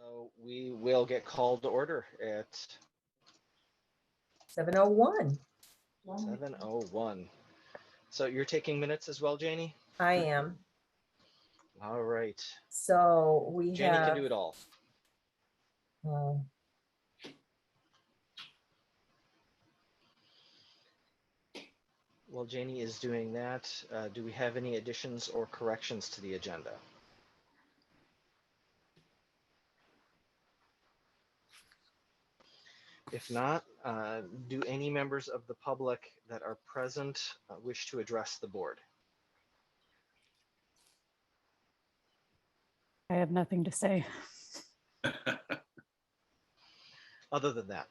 So we will get called to order at 7:01. 7:01. So you're taking minutes as well, Janie? I am. All right. So we Janie have. can do it all. While Janie is doing that, do we have any additions or corrections to the agenda? If not, do any members of the public that are present wish to address the board? I have nothing to say. Other than that.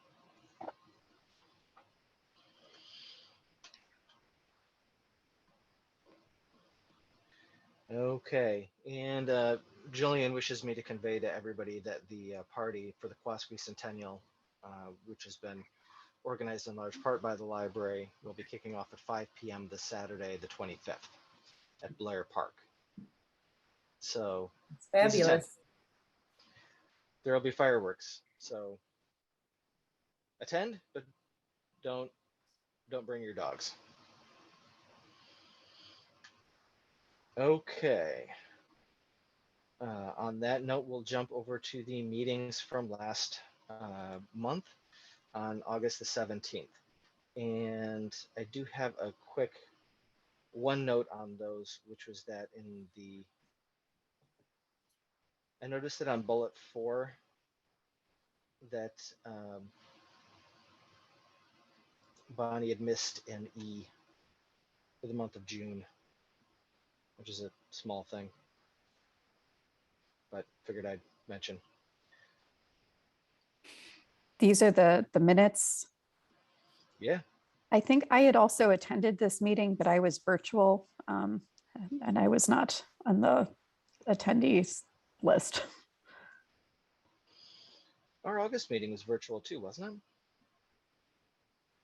Okay, and Jillian wishes me to convey to everybody that the party for the Quasqui Centennial, which has been organized in large part by the library, will be kicking off at 5 p.m. this Saturday, the 25th, at Blair Park. So It's fabulous. there will be fireworks. So attend, but don't bring your dogs. Okay. On that note, we'll jump over to the meetings from last month on August the 17th. And I do have a quick one note on those, which was that I noticed that on bullet 4 that Bonnie had missed an E for the month of June, which is a small thing, but figured I'd mention. These are the minutes. Yeah. I think I had also attended this meeting, but I was virtual and I was not on the attendees list. Our August meeting was virtual too, wasn't it?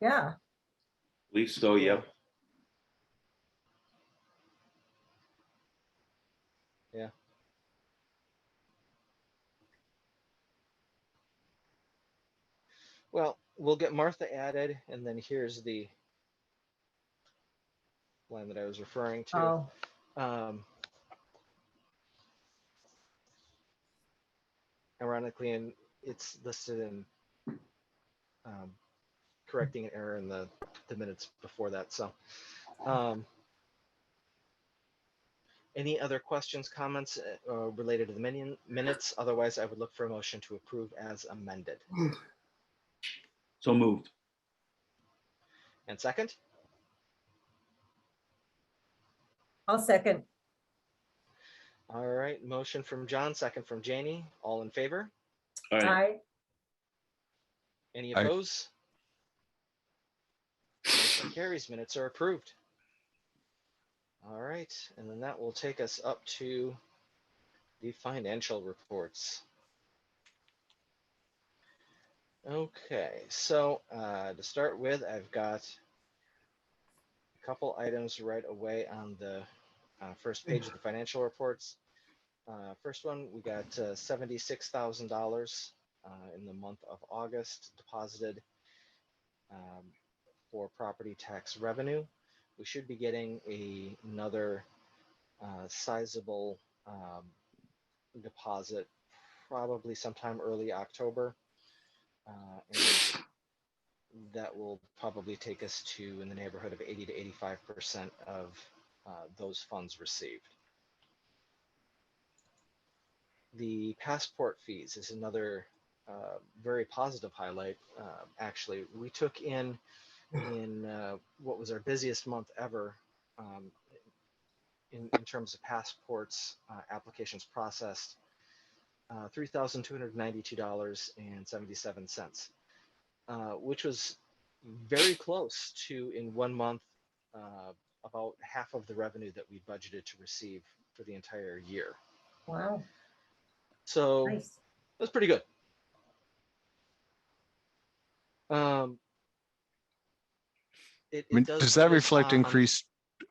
Yeah. At least so, yep. Yeah. Well, we'll get Martha added, and then here's the line that I was referring to. Oh, Ironically, and it's listed in correcting an error in the minutes before that. So any other questions, comments related to the minutes? Otherwise, I would look for a motion to approve as amended. So moved. And second? I'll second. All right, motion from John, second from Janie. All in favor? All right. Aye. Any Aye. opposed? Motion carries. Minutes are approved. All right, and then that will take us up to the financial reports. Okay, so to start with, I've got a couple items right away on the first page of the financial reports. First one, we got $76,000 in the month of August deposited for property tax revenue. We should be getting another sizable deposit probably sometime early October. And that will probably take us to in the neighborhood of 80 to 85% of those funds received. The passport fees is another very positive highlight. Actually, we took in what was our busiest month ever in terms of passports applications processed, $3,292.77, which was very close to, in 1 month, about half of the revenue that we budgeted to receive for the entire year. Wow. So Nice. that's pretty good. Does that reflect increased,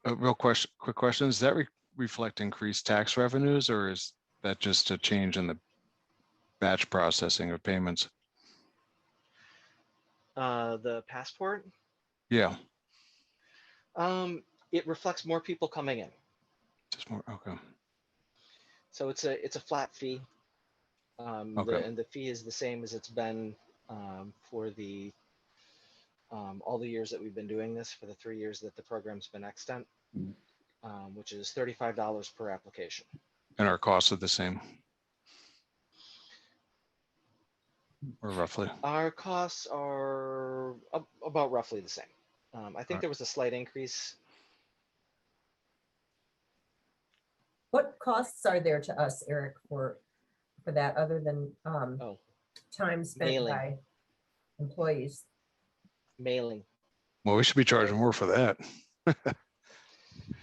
quick question, does that reflect increased tax revenues, or is that just a change in the batch processing of payments? The passport, Yeah, it reflects more people coming in. just more, okay, So it's a flat fee. Okay. And the fee is the same as it's been for the all the years that we've been doing this, for the 3 years that the program's been extant, which is $35 per application. and our costs are the same? Or roughly? Our costs are about roughly the same. I think Alright. there was a slight increase. What costs are there to us, Eric, for that, other than Oh, time spent Mailing. by employees? mailing. Well, we should be charging more for that.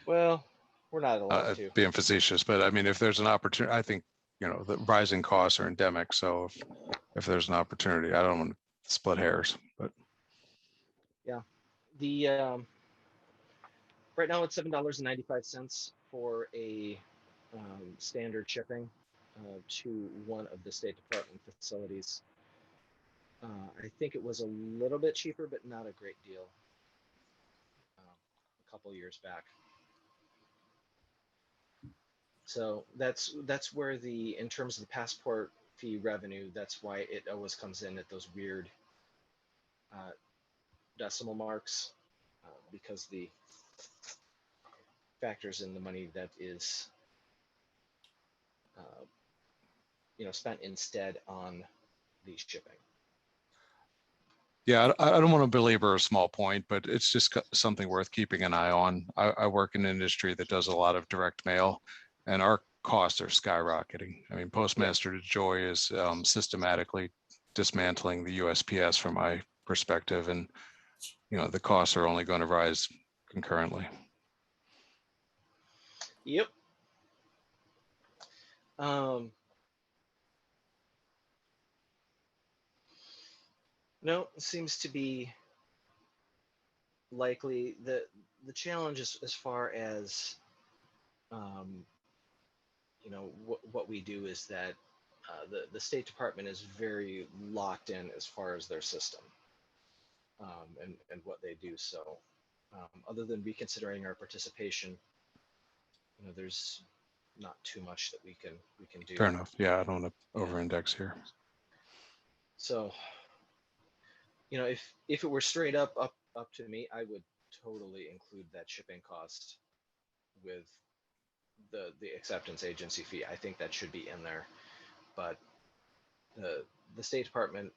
Well, we're not allowed to. Being facetious, but I mean, if there's an opportunity, I think, the rising costs are endemic. So if there's an opportunity, I don't want to split hairs, but The right now it's $7.95 for a standard shipping to one of the State Department facilities. I think it was a little bit cheaper, but not a great deal a couple years back. So that's where in terms of the passport fee revenue, that's why it always comes in at those weird decimal marks, because the factors in the money that is spent instead on the shipping. yeah, I don't want to belabor a small point, but it's just something worth keeping an eye on. I work in an industry that does a lot of direct mail, and our costs are skyrocketing. I mean, Postmaster Joy is systematically dismantling the USPS from my perspective, and the costs are only going to rise concurrently. Yep. No, it seems to be likely the challenge is as far as what we do is that the State Department is very locked in as far as their system and what they do. So other than reconsidering our participation, there's not too much that we can do. Fair enough. Yeah, I don't want to over-index here. So if it were straight up to me, I would totally include that shipping cost with the acceptance agency fee. I think that should be in there, but the State Department,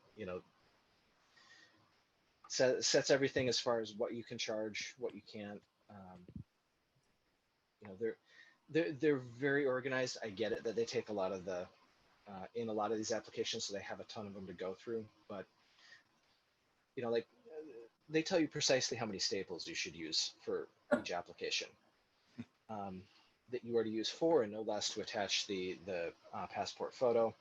sets everything as far as what you can charge, what you can't. They're very organized. I get it that they take a lot of the in a lot of these applications, so they have a ton of them to go through. But like they tell you precisely how many staples you should use for each application. That you are to use 4 and no less to attach the passport photo.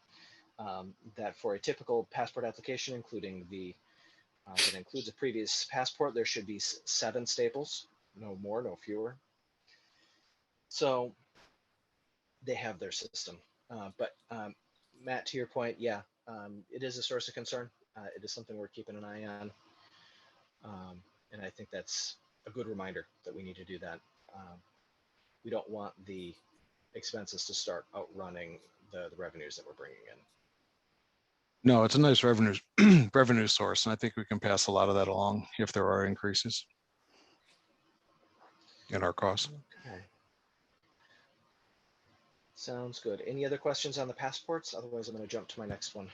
That for a typical passport application, including that includes a previous passport, there should be 7 staples, no more, no fewer. So they have their system. But Matt, to your point, yeah, it is a source of concern. It is something we're keeping an eye on. And I think that's a good reminder that we need to do that. We don't want the expenses to start outrunning the revenues that we're bringing in. No, it's a nice revenue source, and I think we can pass a lot of that along if there are increases in our costs. Okay. Sounds good. Any other questions on the passports? Otherwise, I'm going to jump to my next one.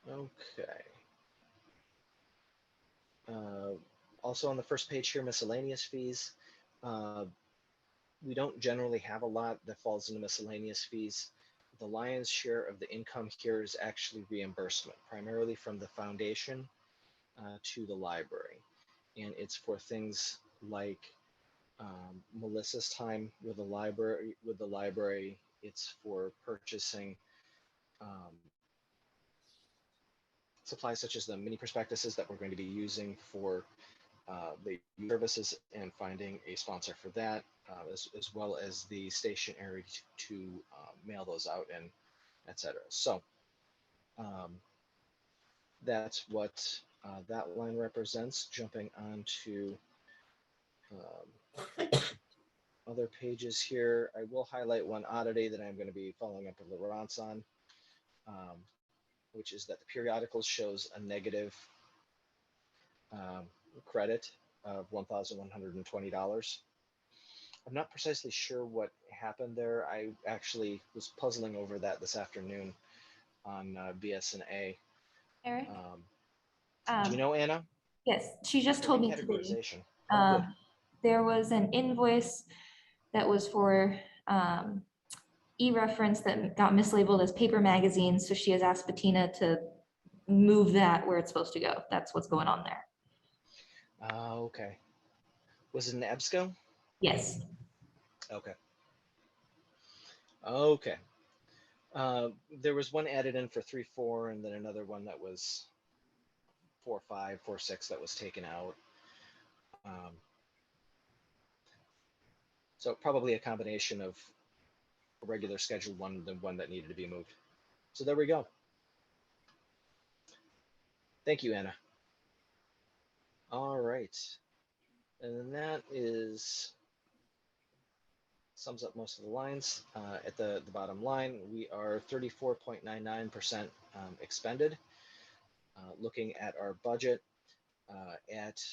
Okay. Also on the first page here, miscellaneous fees. We don't generally have a lot that falls into miscellaneous fees. The lion's share of the income here is actually reimbursement, primarily from the foundation to the library. And it's for things like Melissa's time with the library. It's for purchasing supplies such as the mini prospectuses that we're going to be using for the services and finding a sponsor for that, as well as the stationery to mail those out and etc. So that's what that line represents. Jumping on to other pages here, I will highlight one oddity that I'm going to be following up with Laurence on, which is that the periodicals shows a negative credit of $1,120. I'm not precisely sure what happened there. I actually was puzzling over that this afternoon on BS&A. Eric? Do you know, Anna? Yes, she just told me today. Categorization. Oh, good. There was an invoice that was for e-reference that got mislabeled as paper magazine. So she has asked Bettina to move that where it's supposed to go. That's what's going on there. Okay. Was it an EBSCO? Yes. Okay. Okay. There was one added in for 3.4, and then another one that was 4.5, 4.6 that was taken out. So probably a combination of a regular scheduled one and the one that needed to be moved. So there we go. Thank you, Anna. All right. And then that sums up most of the lines. At the bottom line, we are 34.99% expended. Looking at our budget at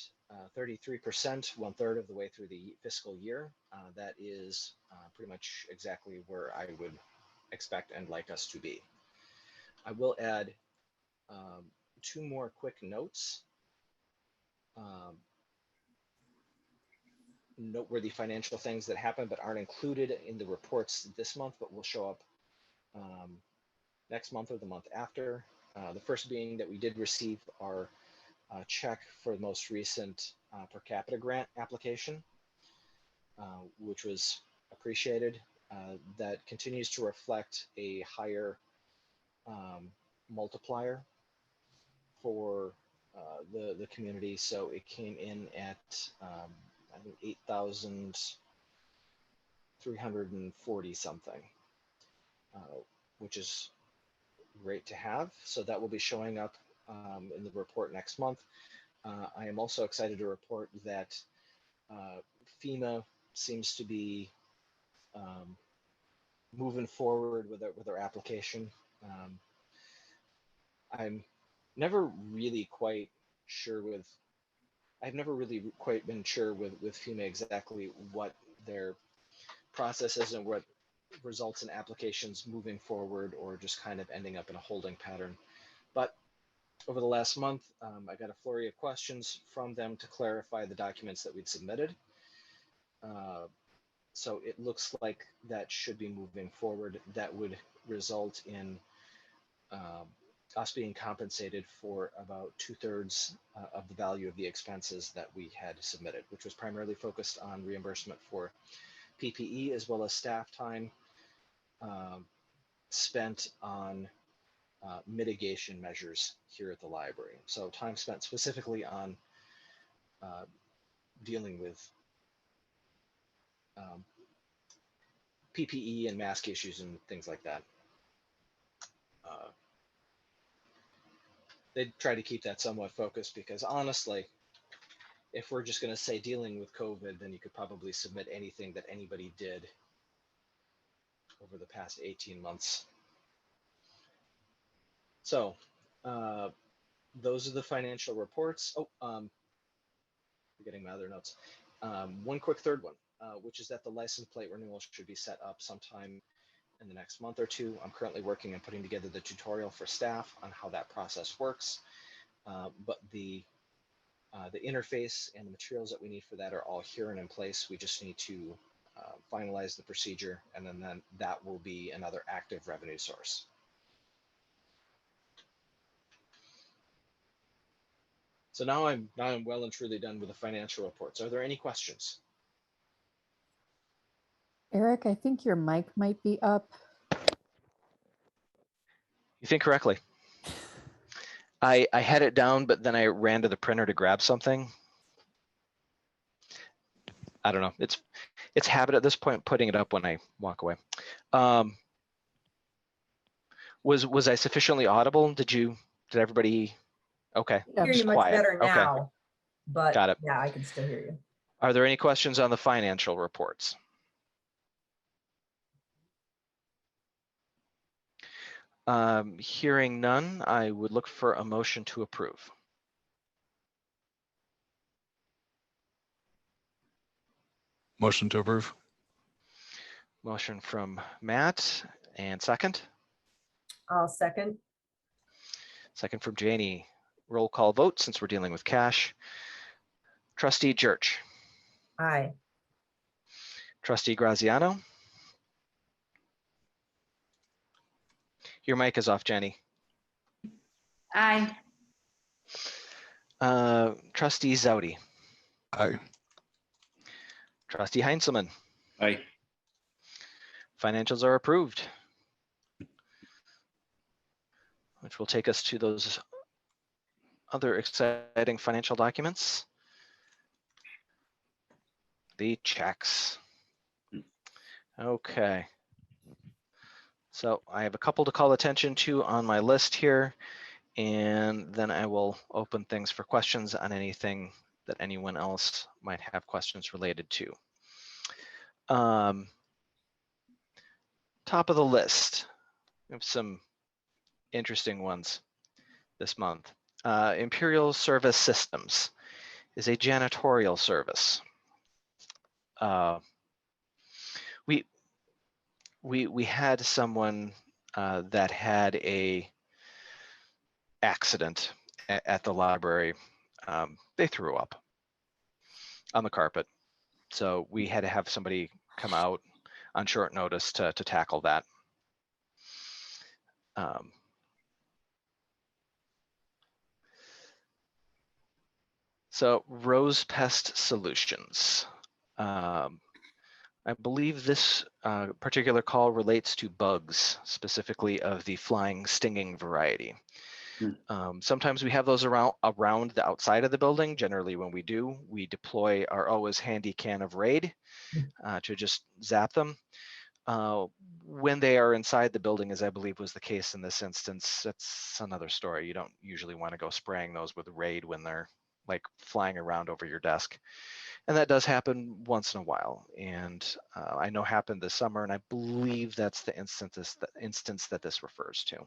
33%, 1/3 of the way through the fiscal year. That is pretty much exactly where I would expect and like us to be. I will add 2 more quick notes. Noteworthy financial things that happen but aren't included in the reports this month, but will show up next month or the month after. The first being that we did receive our check for the most recent per capita grant application, which was appreciated. That continues to reflect a higher multiplier for the community. So it came in at I think 8,340 something, which is great to have. So that will be showing up in the report next month. I am also excited to report that FEMA seems to be moving forward with their application. I'm never really quite sure I've never really quite been sure with FEMA exactly what their process is and what results in applications moving forward or just kind of ending up in a holding pattern. But over the last month, I got a flurry of questions from them to clarify the documents that we'd submitted. So it looks like that should be moving forward. That would result in us being compensated for about 2/3 of the value of the expenses that we had submitted, which was primarily focused on reimbursement for PPE as well as staff time spent on mitigation measures here at the library. So time spent specifically on dealing with PPE and mask issues and things like that. They try to keep that somewhat focused because honestly, if we're just going to say dealing with COVID, then you could probably submit anything that anybody did over the past 18 months. So those are the financial reports. Oh, forgetting my other notes. One quick third one, which is that the license plate renewal should be set up sometime in the next month or two. I'm currently working on putting together the tutorial for staff on how that process works. But the interface and the materials that we need for that are all here and in place. We just need to finalize the procedure, and then that will be another active revenue source. So now I'm well and truly done with the financial reports. Are there any questions? Eric, I think your mic might be up. You think correctly. I had it down, but then I ran to the printer to grab something. I don't know. It's habit at this point, putting it up when I walk away. Was I sufficiently audible? Did everybody? Okay. Hear you Just much quiet. better Okay. now, but Got it. yeah, I can still hear you. Are there any questions on the financial reports? Hearing none, I would look for a motion to approve. Motion to approve. Motion from Matt, and second. I'll second. Second from Janie. Roll call vote since we're dealing with cash. Trustee Jerch. Aye. Trustee Graziano. Your mic is off, Jenny. Aye. Trustee Zaute. Aye. Trustee Heintzelman. Aye. Financials are approved. Which will take us to those other exciting financial documents. The checks. Okay. So I have a couple to call attention to on my list here, and then I will open things for questions on anything that anyone else might have questions related to. Top of the list, we have some interesting ones this month. Imperial Service Systems is a janitorial service. We had someone that had a accident at the library. They threw up on the carpet, so we had to have somebody come out on short notice to tackle that. So Rose Pest Solutions. I believe this particular call relates to bugs, specifically of the flying, stinging variety. Sometimes we have those around the outside of the building. Generally, when we do, we deploy our always handy can of Raid to just zap them. When they are inside the building, as I believe was the case in this instance, that's another story. You don't usually want to go spraying those with Raid when they're like flying around over your desk. And that does happen once in a while. And I know happened this summer, and I believe that's the instance that this refers to.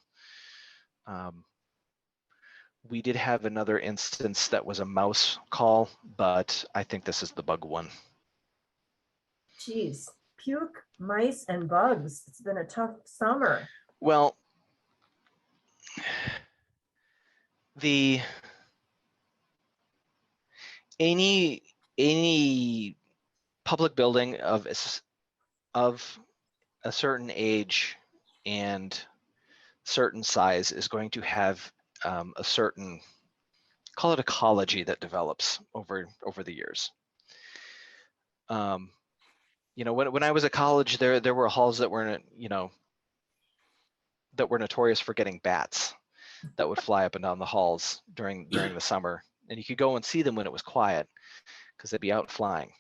We did have another instance that was a mouse call, but I think this is the bug one. Geez, puke, mice, and bugs. It's been a tough summer. Well, any public building of a certain age and certain size is going to have a certain, call it ecology, that develops over the years. You know, when I was at college, there were halls that were, that were notorious for getting bats that would fly up and down the halls during the summer, and you could go and see them when it was quiet because they'd be out flying.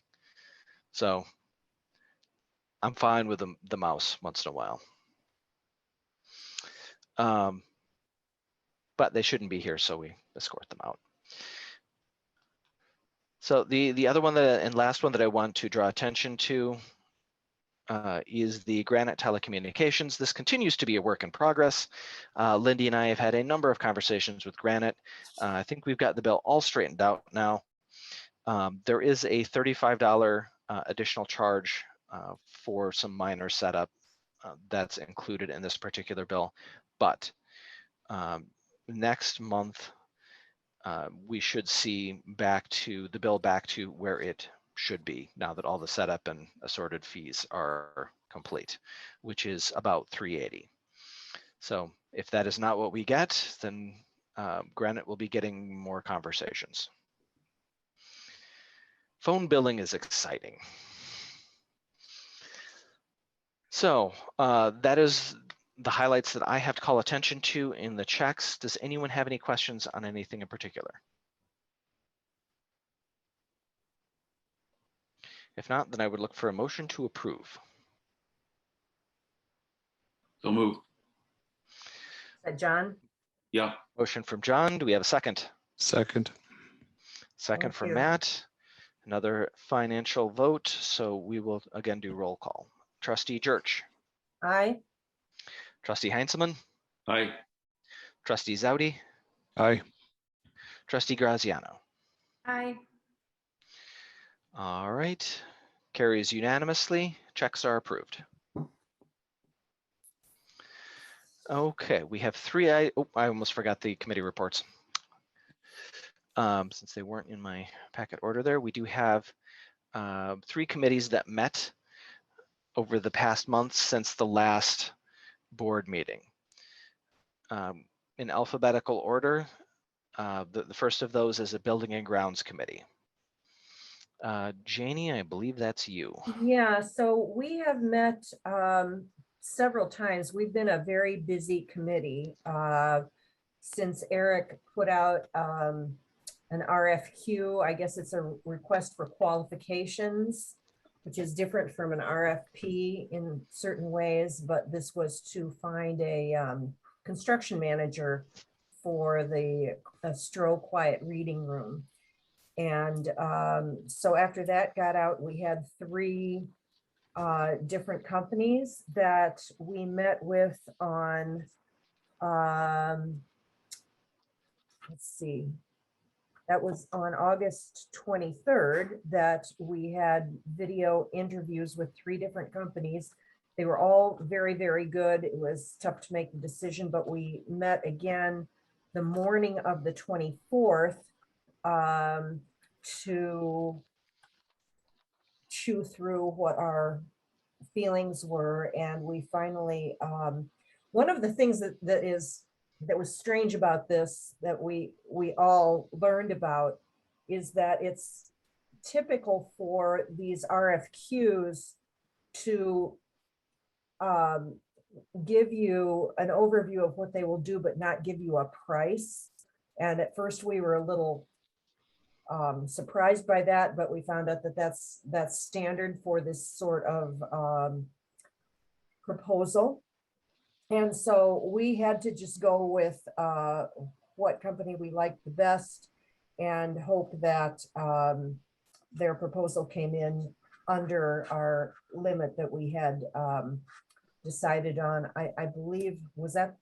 So I'm fine with the mouse once in a while. But they shouldn't be here, so we escort them out. So the other one and last one that I want to draw attention to is the Granite Telecommunications. This continues to be a work in progress. Lindy and I have had a number of conversations with Granite. I think we've got the bill all straightened out now. There is a $35 additional charge for some minor setup that's included in this particular bill, but next month we should see the bill back to where it should be now that all the setup and assorted fees are complete, which is about $380. So if that is not what we get, then Granite will be getting more conversations. Phone billing is exciting. So that is the highlights that I have to call attention to in the checks. Does anyone have any questions on anything in particular? If not, then I would look for a motion to approve. So moved. Is that John? Yeah. Motion from John. Do we have a second? Second. Second Thank from you. Matt. Another financial vote. So we will again do roll call. Trustee Jerch, Aye. Trustee Heintzelman, Aye. Trustee Zaute, Aye. Trustee Graziano. Aye. All right. Carries unanimously. Checks are approved. Okay, we have three. I almost forgot the committee reports. Since they weren't in my packet order there, we do have 3 committees that met over the past month since the last board meeting. In alphabetical order, the first of those is a Building and Grounds Committee. Janie, I believe that's you. Yeah, so we have met several times. We've been a very busy committee since Eric put out an RFQ. I guess it's a request for qualifications, which is different from an RFP in certain ways, but this was to find a construction manager for the Stroh Quiet Reading Room. And so after that got out, we had 3 different companies that we met with on, let's see, that was on August 23rd that we had video interviews with 3 different companies. They were all very, very good. It was tough to make the decision, but we met again the morning of the 24th to chew through what our feelings were. And we finally, one of the things that was strange about this, that we all learned about, is that it's typical for these RFQs to give you an overview of what they will do, but not give you a price. And at first we were a little surprised by that, but we found out that that's standard for this sort of proposal. And so we had to just go with what company we liked the best and hope that their proposal came in under our limit that we had decided on. I believe, was that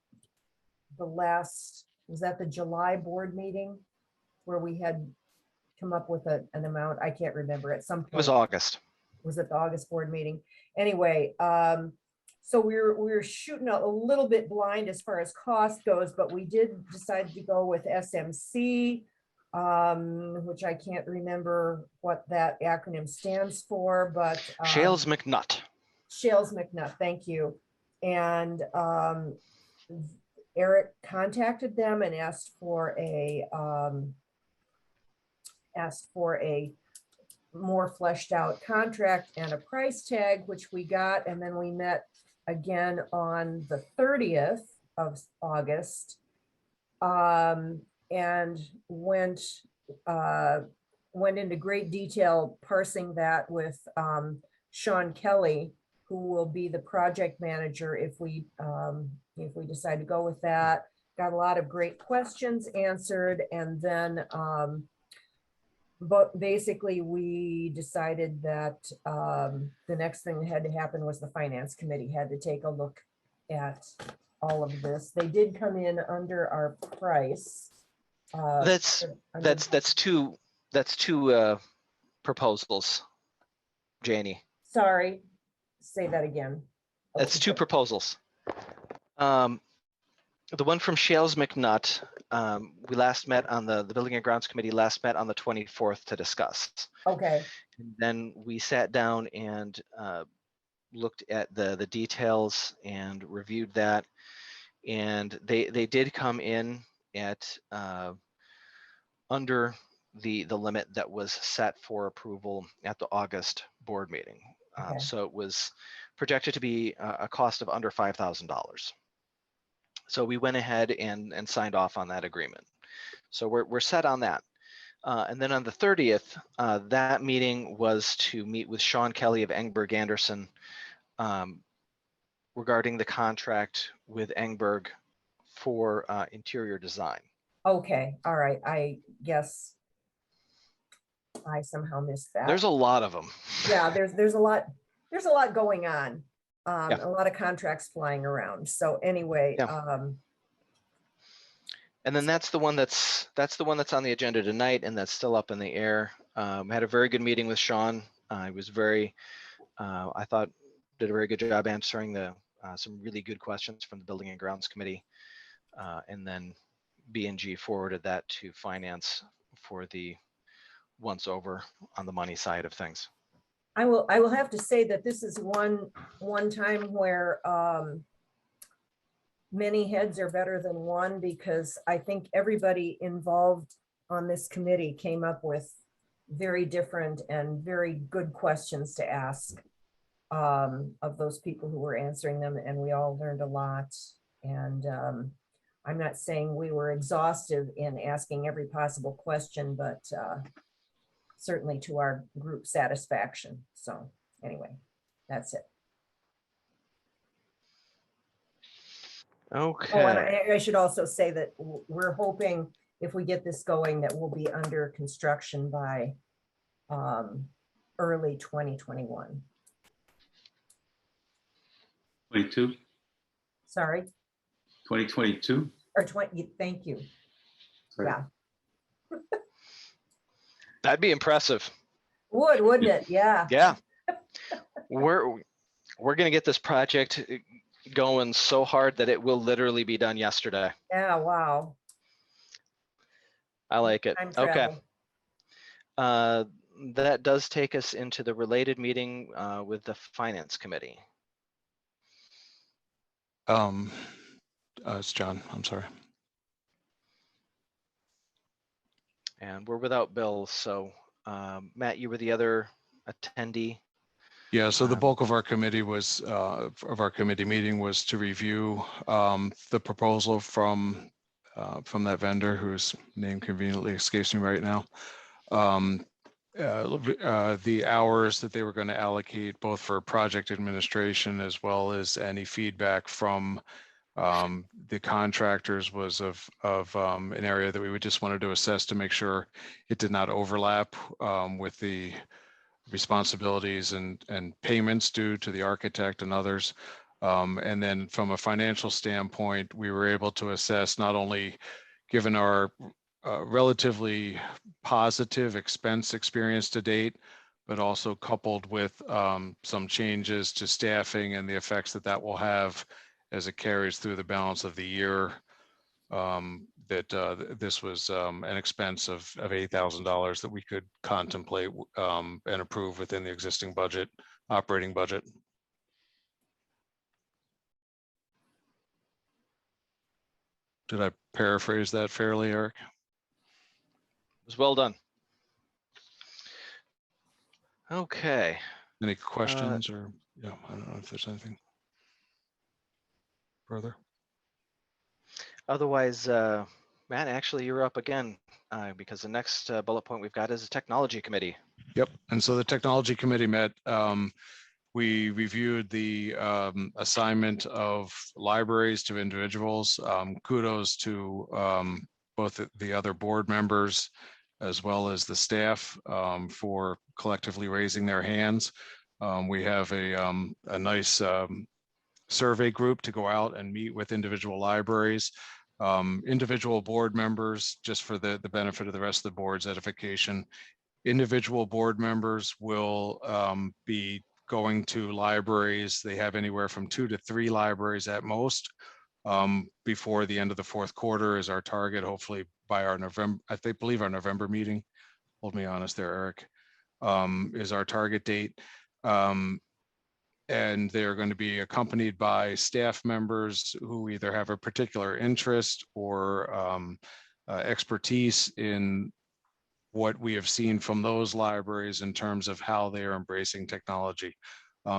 the July board meeting where we had come up with an amount? I can't remember. At some point. It was August. Was it the August board meeting? Anyway, so we were shooting a little bit blind as far as cost goes, but we did decide to go with SMC, which I can't remember what that acronym stands for, but Shales McNutt. Shales McNutt, thank you. And Eric contacted them and asked for a more fleshed out contract and a price tag, which we got. And then we met again on the 30th of August and went into great detail parsing that with Sean Kelly, who will be the project manager if we decide to go with that. Got a lot of great questions answered, and then but basically we decided that the next thing that had to happen was the finance committee had to take a look at all of this. They did come in under our price. That's two proposals, Janie. Sorry, say that again. That's 2 proposals. The one from Shales McNutt, we last met on the Building and Grounds Committee last met on the 24th to discuss. Okay. And then we sat down and looked at the details and reviewed that. And they did come in at under the limit that was set for approval at the August board meeting. Okay. So it was projected to be a cost of under $5,000. So we went ahead and signed off on that agreement. So we're set on that. And then on the 30th, that meeting was to meet with Sean Kelly of Engberg Anderson regarding the contract with Engberg for interior design. Okay, all right, I guess I somehow missed that. There's a lot of them. Yeah, there's a lot going on. Yeah. A lot of contracts flying around. So anyway, Yeah. And then that's the one that's on the agenda tonight, and that's still up in the air. Had a very good meeting with Sean. I was very, I thought, did a very good job answering some really good questions from the Building and Grounds Committee, and then B&G forwarded that to Finance for the once over on the money side of things. I will have to say that this is one time where many heads are better than one, because I think everybody involved on this committee came up with very different and very good questions to ask of those people who were answering them, and we all learned a lot. And I'm not saying we were exhaustive in asking every possible question, but certainly to our group satisfaction. So anyway, that's it. Okay. Oh, and I should also say that we're hoping, if we get this going, that we'll be under construction by early 2021. 22, Sorry, 2022. or 20, thank you. Sorry. Yeah, That'd be impressive. wouldn't it? Yeah. Yeah. We're gonna get this project going so hard that it will literally be done yesterday. Yeah, wow. I like it. Time Okay. travel. That does take us into the related meeting with the Finance Committee. It's John, I'm sorry. And we're without Bill, so Matt, you were the other attendee. Yeah, so the bulk of our committee meeting was to review the proposal from that vendor whose name conveniently escapes me right now. The hours that they were going to allocate, both for project administration as well as any feedback from the contractors, was of an area that we just wanted to assess to make sure it did not overlap with the responsibilities and payments due to the architect and others. And then from a financial standpoint, we were able to assess, not only given our relatively positive expense experience to date, but also coupled with some changes to staffing and the effects that will have as it carries through the balance of the year, that this was an expense of $8,000 that we could contemplate and approve within the existing budget, operating budget. Did I paraphrase that fairly, Eric? It was well done. Okay. Any questions or, yeah, I don't know if there's anything further. Otherwise, Matt, actually, you're up again because the next bullet point we've got is a technology committee. Yep. And so the technology committee met. We reviewed the assignment of libraries to individuals. Kudos to both the other board members as well as the staff for collectively raising their hands. We have a nice survey group to go out and meet with individual libraries. Individual board members, just for the benefit of the rest of the board's edification, individual board members will be going to libraries. They have anywhere from 2 to 3 libraries at most before the end of the fourth quarter is our target. Hopefully by our November, I believe our November meeting, hold me honest there, Eric, is our target date. And they're going to be accompanied by staff members who either have a particular interest or expertise in what we have seen from those libraries in terms of how they are embracing technology.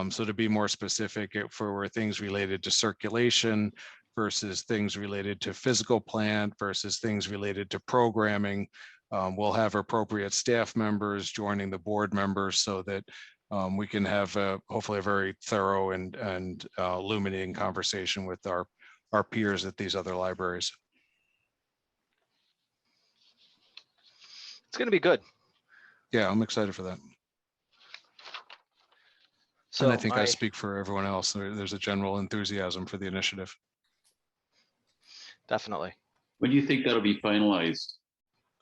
So to be more specific, for things related to circulation versus things related to physical plant versus things related to programming, We'll have appropriate staff members joining the board members so that we can have hopefully a very thorough and illuminating conversation with our peers at these other libraries. It's going to be good. Yeah, I'm excited for that. So And I think I speak for everyone else. There's a general enthusiasm for the initiative. Definitely. When do you think that'll be finalized?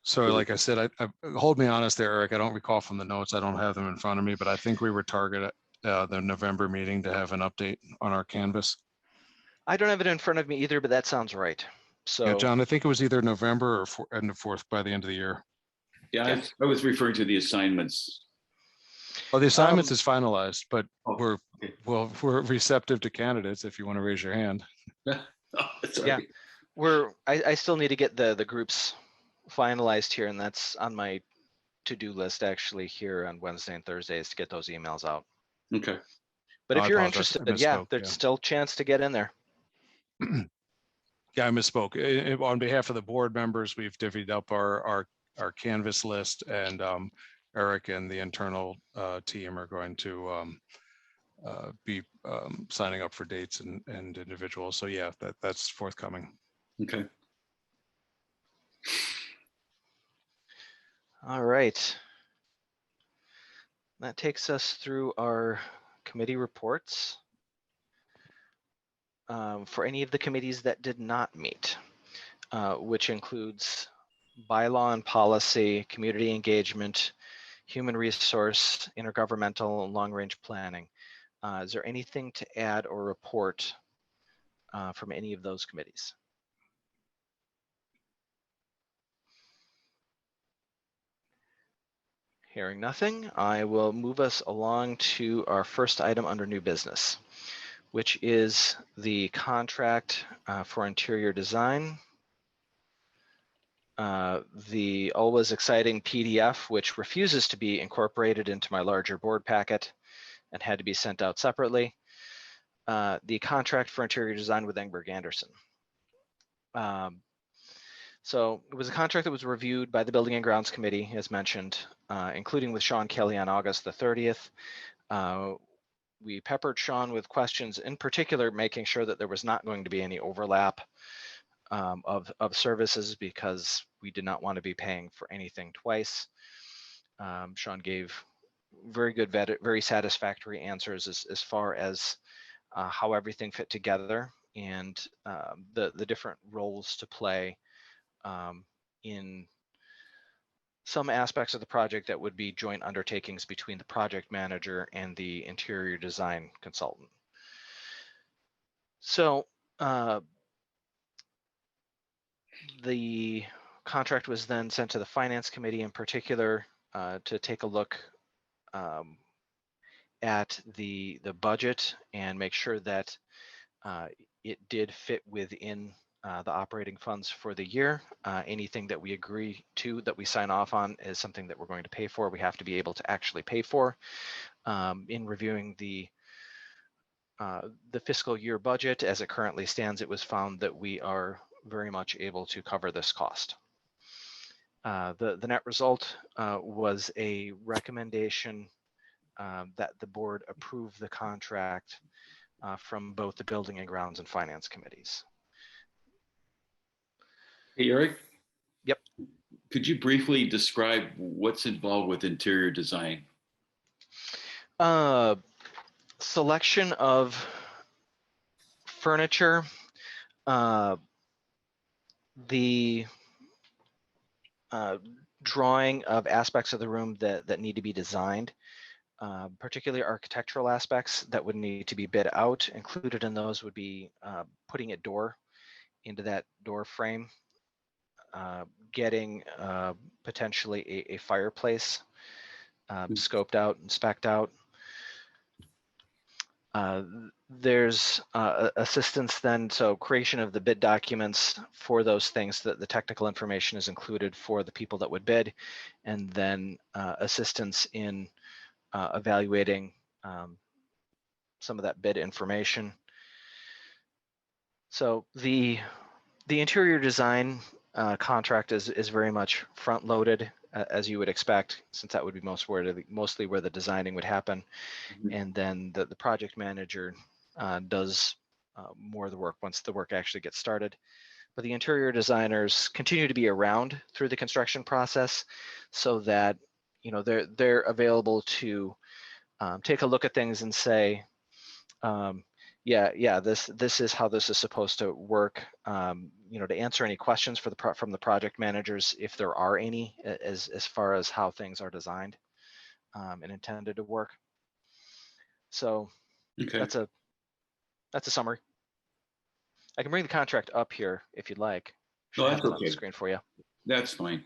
So like I said, I hold me honest there, Eric. I don't recall from the notes. I don't have them in front of me, but I think we were targeted the November meeting to have an update on our canvas. I don't have it in front of me either, but that sounds right. So Yeah, John, I think it was either November or end of fourth by the end of the year. Yeah, Yeah. I was referring to the assignments. Well, the assignments is finalized, but Oh, we're receptive to candidates if you want to raise your hand. Yeah. I still need to get the groups finalized here, and that's on my to-do list actually here on Wednesday and Thursdays to get those emails out. Okay. But if I you're apologize. I interested, yeah, misspoke, there's yeah. still a chance to get in there. Yeah, I misspoke. On behalf of the board members, we've divvied up our canvas list, and Eric and the internal team are going to be signing up for dates and individuals. So yeah, that's forthcoming. Okay. All right. That takes us through our committee reports. For any of the committees that did not meet, which includes bylaw and policy, community engagement, human resource, intergovernmental, and long-range planning. Is there anything to add or report from any of those committees? Hearing nothing, I will move us along to our first item under new business, which is the contract for interior design. The always exciting PDF, which refuses to be incorporated into my larger board packet and had to be sent out separately. The contract for interior design with Engberg Anderson. So it was a contract that was reviewed by the Building and Grounds Committee, as mentioned, including with Sean Kelly on August the 30th. We peppered Sean with questions, in particular, making sure that there was not going to be any overlap of services, because we did not want to be paying for anything twice. Sean gave very good, very satisfactory answers as far as how everything fit together and the different roles to play in some aspects of the project that would be joint undertakings between the project manager and the interior design consultant. So the contract was then sent to the Finance Committee in particular to take a look at the budget and make sure that it did fit within the operating funds for the year. Anything that we agree to, that we sign off on, is something that we're going to pay for. We have to be able to actually pay for. In reviewing the fiscal year budget as it currently stands, it was found that we are very much able to cover this cost. The net result was a recommendation that the board approve the contract from both the Building and Grounds and Finance committees. Hey, Eric. Yep. Could you briefly describe what's involved with interior design? Selection of furniture, the drawing of aspects of the room that need to be designed, particularly architectural aspects that would need to be bid out. Included in those would be putting a door into that door frame, getting potentially a fireplace scoped out and spec'd out. There's assistance then, so creation of the bid documents for those things, that the technical information is included for the people that would bid, and then assistance in evaluating some of that bid information. So the interior design contract is very much front loaded, as you would expect, since that would be mostly where the designing would happen. Mhm. And then the project manager does more of the work once the work actually gets started. But the interior designers continue to be around through the construction process, so that they're available to take a look at things and say, yeah, this is how this is supposed to work. To answer any questions from the project managers, if there are any, as far as how things are designed and intended to work. So Okay. that's a summary. I can bring the contract up here if you'd like. No, Should I that's have it on the okay. screen for you? That's fine.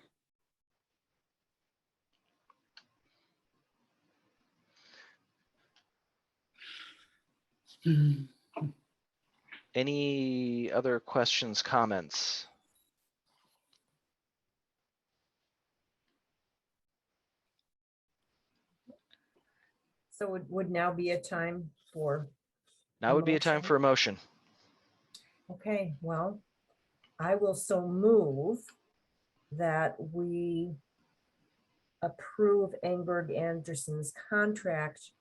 Any other questions, comments? So it would now be a time for, Now would be a time motion? for a motion. okay, well, I will so move that we approve Engberg Anderson's contract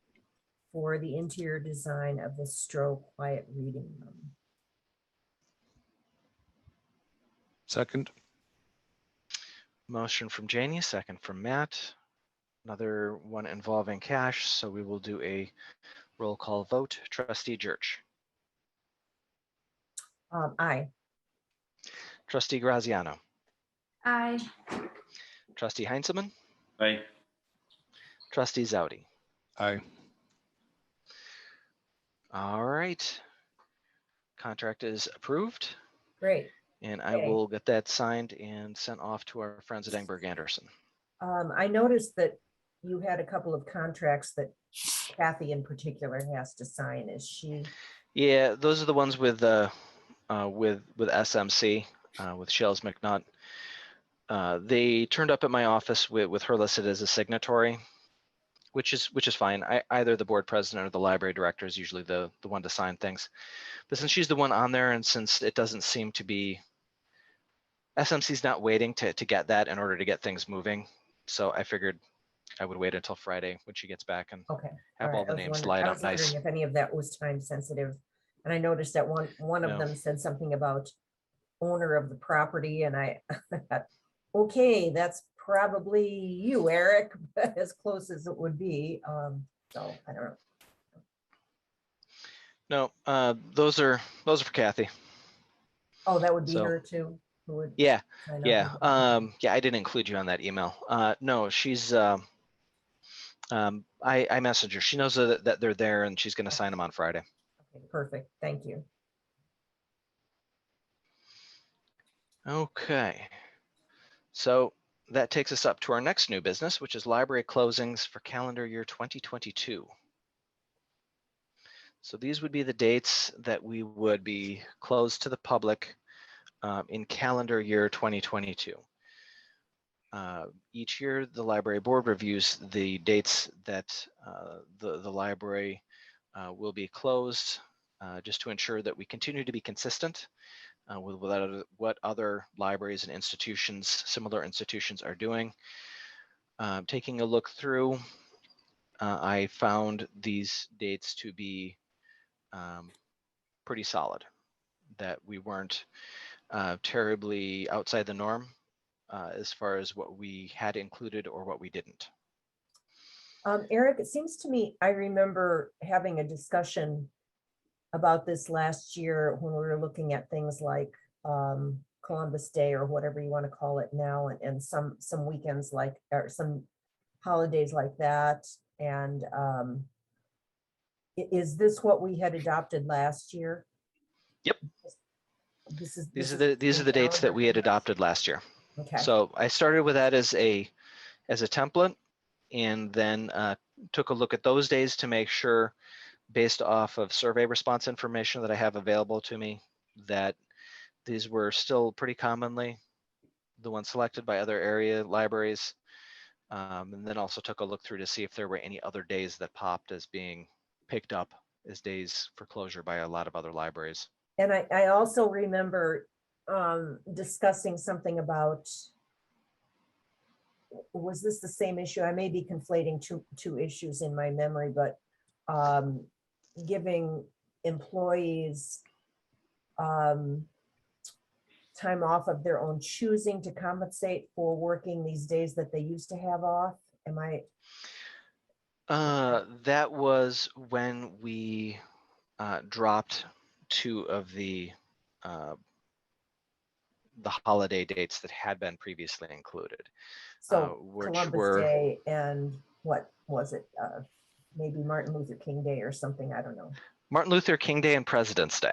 for the interior design of the Stroh Quiet Reading Room. Second. Motion from Janie, second from Matt. Another one involving cash, so we will do a roll call vote. Trustee Jerch. Aye. Trustee Graziano. Aye. Trustee Heintzelman. Aye. Trustee Zaute. Aye. All right. Contract is approved, Great. and I Okay. will get that signed and sent off to our friends at Engberg Anderson. I noticed that you had a couple of contracts that Kathy in particular has to sign. Is she? Yeah, those are the ones with SMC, with Shells McNutt. They turned up at my office with her listed as a signatory, which is fine. Either the board president or the library director is usually the one to sign things. But since she's the one on there, and since it doesn't seem to be, SMC's not waiting to get that in order to get things moving. So I figured I would wait until Friday when she gets back and Okay. have all the names lined I up was nice. wondering if any of that was time sensitive. And I noticed that one of No. them said something about owner of the property, and I thought, okay, that's probably you, Eric, as close as it would be. So I don't know. No, those are for Kathy. Oh, that would be So, her too. Who would Yeah, sign yeah, off on it? yeah. I didn't include you on that email. No, she's. I messaged her. She knows that they're there, and she's going to sign them on Friday. Okay, perfect. Thank you. Okay. So that takes us up to our next new business, which is library closings for calendar year 2022. So these would be the dates that we would be closed to the public in calendar year 2022. Each year, the library board reviews the dates that the library will be closed, just to ensure that we continue to be consistent with what other libraries and similar institutions are doing. Taking a look through, I found these dates to be pretty solid, that we weren't terribly outside the norm as far as what we had included or what we didn't. Eric, it seems to me, I remember having a discussion about this last year when we were looking at things like Columbus Day or whatever you want to call it now, and some weekends or some holidays like that. And is this what we had adopted last year? Yep. These are the dates that we had adopted last year. Okay. So I started with that as a template, and then took a look at those days to make sure, based off of survey response information that I have available to me, that these were still pretty commonly the ones selected by other area libraries. And then also took a look through to see if there were any other days that popped as being picked up as days for closure by a lot of other libraries. And I also remember discussing something about, was this the same issue? I may be conflating two issues in my memory, but giving employees time off of their own choosing to compensate for working these days that they used to have off. Am I? That was when we dropped two of the holiday dates that had been previously included. So which Columbus were Day and what was it? Maybe Martin Luther King Day or something. I don't know. Martin Luther King Day and President's Day.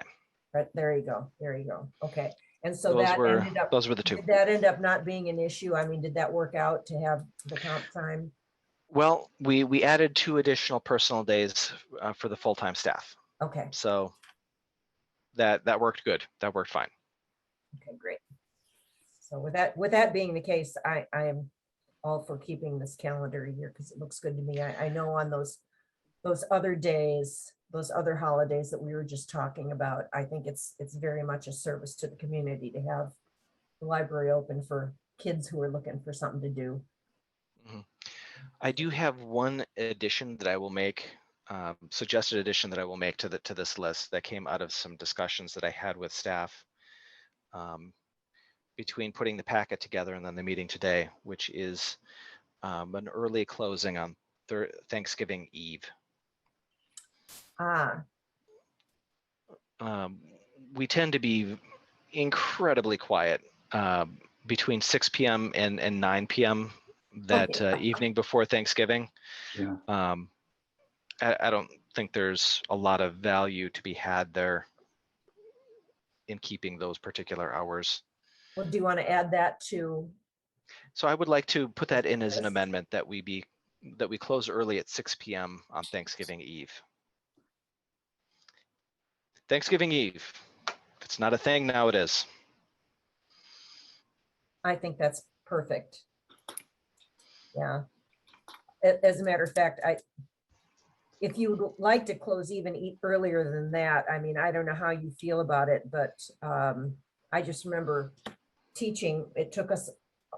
Right, there you go. There you go. Okay. And so Those that were ended up, those were the two. did that end up not being an issue? I mean, did that work out to have the comp time? Well, we added 2 additional personal days for the full-time staff. Okay, So that worked good. That worked fine. okay, great. So with that being the case, I am all for keeping this calendar year because it looks good to me. I know on those other days, those other holidays that we were just talking about, I think it's very much a service to the community to have the library open for kids who are looking for something to do. Mhm. I do have one addition that I will make, suggested addition that I will make to this list that came out of some discussions that I had with staff between putting the packet together and then the meeting today, which is an early closing on Thanksgiving Eve. We tend to be incredibly quiet between 6 p.m. and 9 p.m. that evening before Thanksgiving. Yeah. I don't think there's a lot of value to be had there in keeping those particular hours. Well, do you want to add that to? So I would like to put that in as an amendment that we close early at 6 p.m. on Thanksgiving Eve. Thanksgiving Eve. If it's not a thing, now it is. I think that's perfect. Yeah. As a matter of fact, if you would like to close even earlier than that, I mean, I don't know how you feel about it, but I just remember teaching. It took us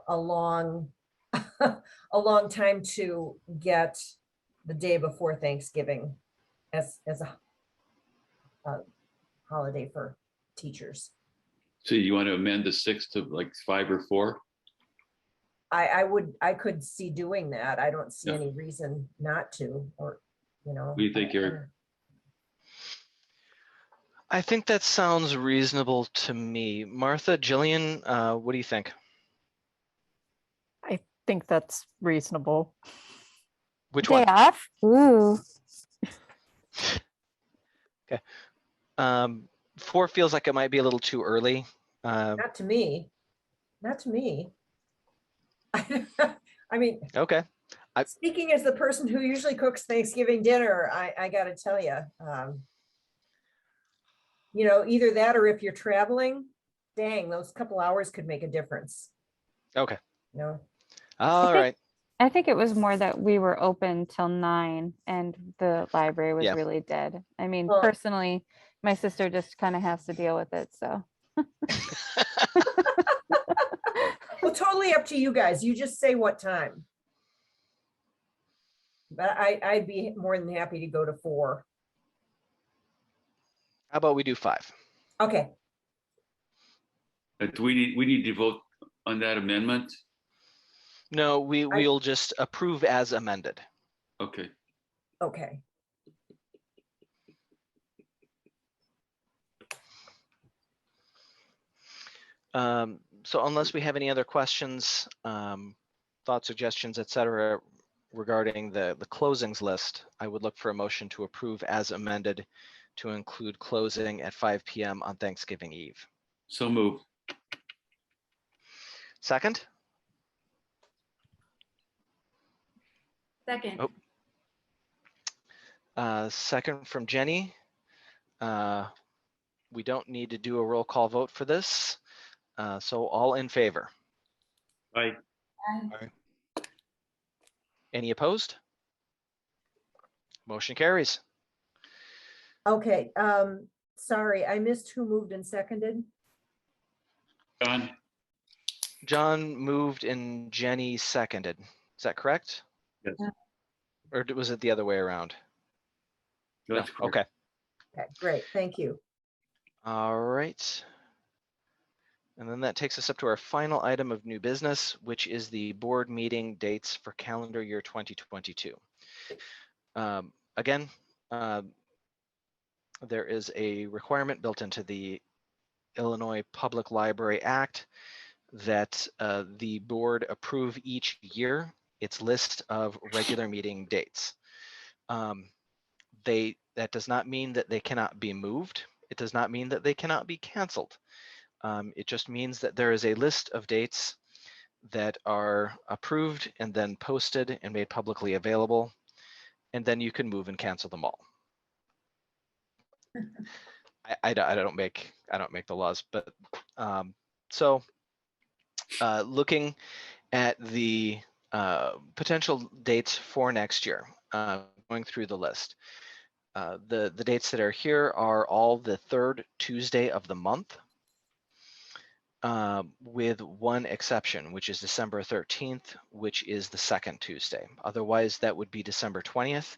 a long time to get the day before Thanksgiving as a holiday for teachers. So you want to amend the 6 to like 5 or 4? I could see doing that. I don't see Yeah. any reason not to, or, you know. What do you think, Eric? I think that sounds reasonable to me. Martha, Jillian, what do you think? I think that's reasonable. Which Day one? off? Ooh. Okay. 4 feels like it might be a little too early. Not to me. Not to me. I mean, Okay. speaking as the person who usually cooks Thanksgiving dinner, I got to tell you, you know, either that or if you're traveling, dang, those couple hours could make a difference. Okay. You know? All right. I think it was more that we were open till 9 and the library was Yeah. really dead. I mean, Well- personally, my sister just kind of has to deal with it. So Well, totally up to you guys. You just say what time. But I'd be more than happy to go to 4. How about we do 5? Okay. Do we need to vote on that amendment? No, we'll just approve as amended. Okay. Okay. So unless we have any other questions, thoughts, suggestions, etc., regarding the closings list, I would look for a motion to approve as amended to include closing at 5 p.m. on Thanksgiving Eve. So moved. Second? Second. Second from Jenny. We don't need to do a roll call vote for this. So all in favor? Aye. Any opposed? Motion carries. Okay. Sorry, I missed who moved and seconded. John, John moved and Jenny seconded. Is that correct? yes, Or was it the other way around? that's No? correct. Okay. Okay, great, thank you. All right. And then that takes us up to our final item of new business, which is the board meeting dates for calendar year 2022. Again, there is a requirement built into the Illinois Public Library Act that the board approve each year its list of regular meeting dates. That does not mean that they cannot be moved. It does not mean that they cannot be canceled. It just means that there is a list of dates that are approved and then posted and made publicly available, and then you can move and cancel them all. I don't make the laws, but looking at the potential dates for next year, going through the list. The dates that are here are all the third Tuesday of the month, with one exception, which is December 13th, which is the second Tuesday. Otherwise, that would be December 20th.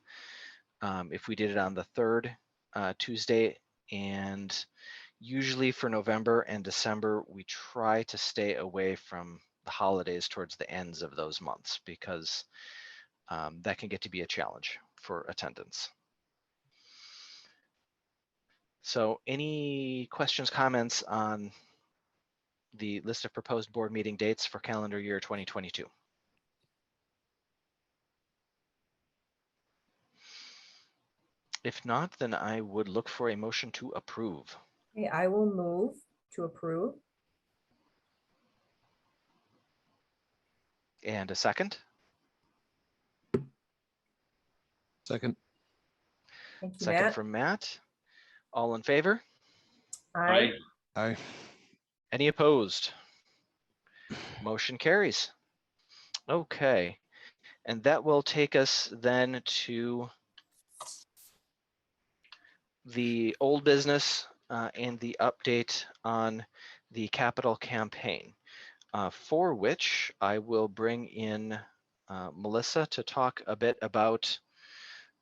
If we did it on the third Tuesday, and usually for November and December, we try to stay away from the holidays towards the ends of those months, because that can get to be a challenge for attendance. So any questions, comments on the list of proposed board meeting dates for calendar year 2022? If not, then I would look for a motion to approve. Okay, I will move to approve. And a second? Second. Thank you, Second Matt. from Matt. All in favor? Aye. Aye. Any opposed? Motion carries. Okay, and that will take us then to the old business and the update on the capital campaign, for which I will bring in Melissa to talk a bit about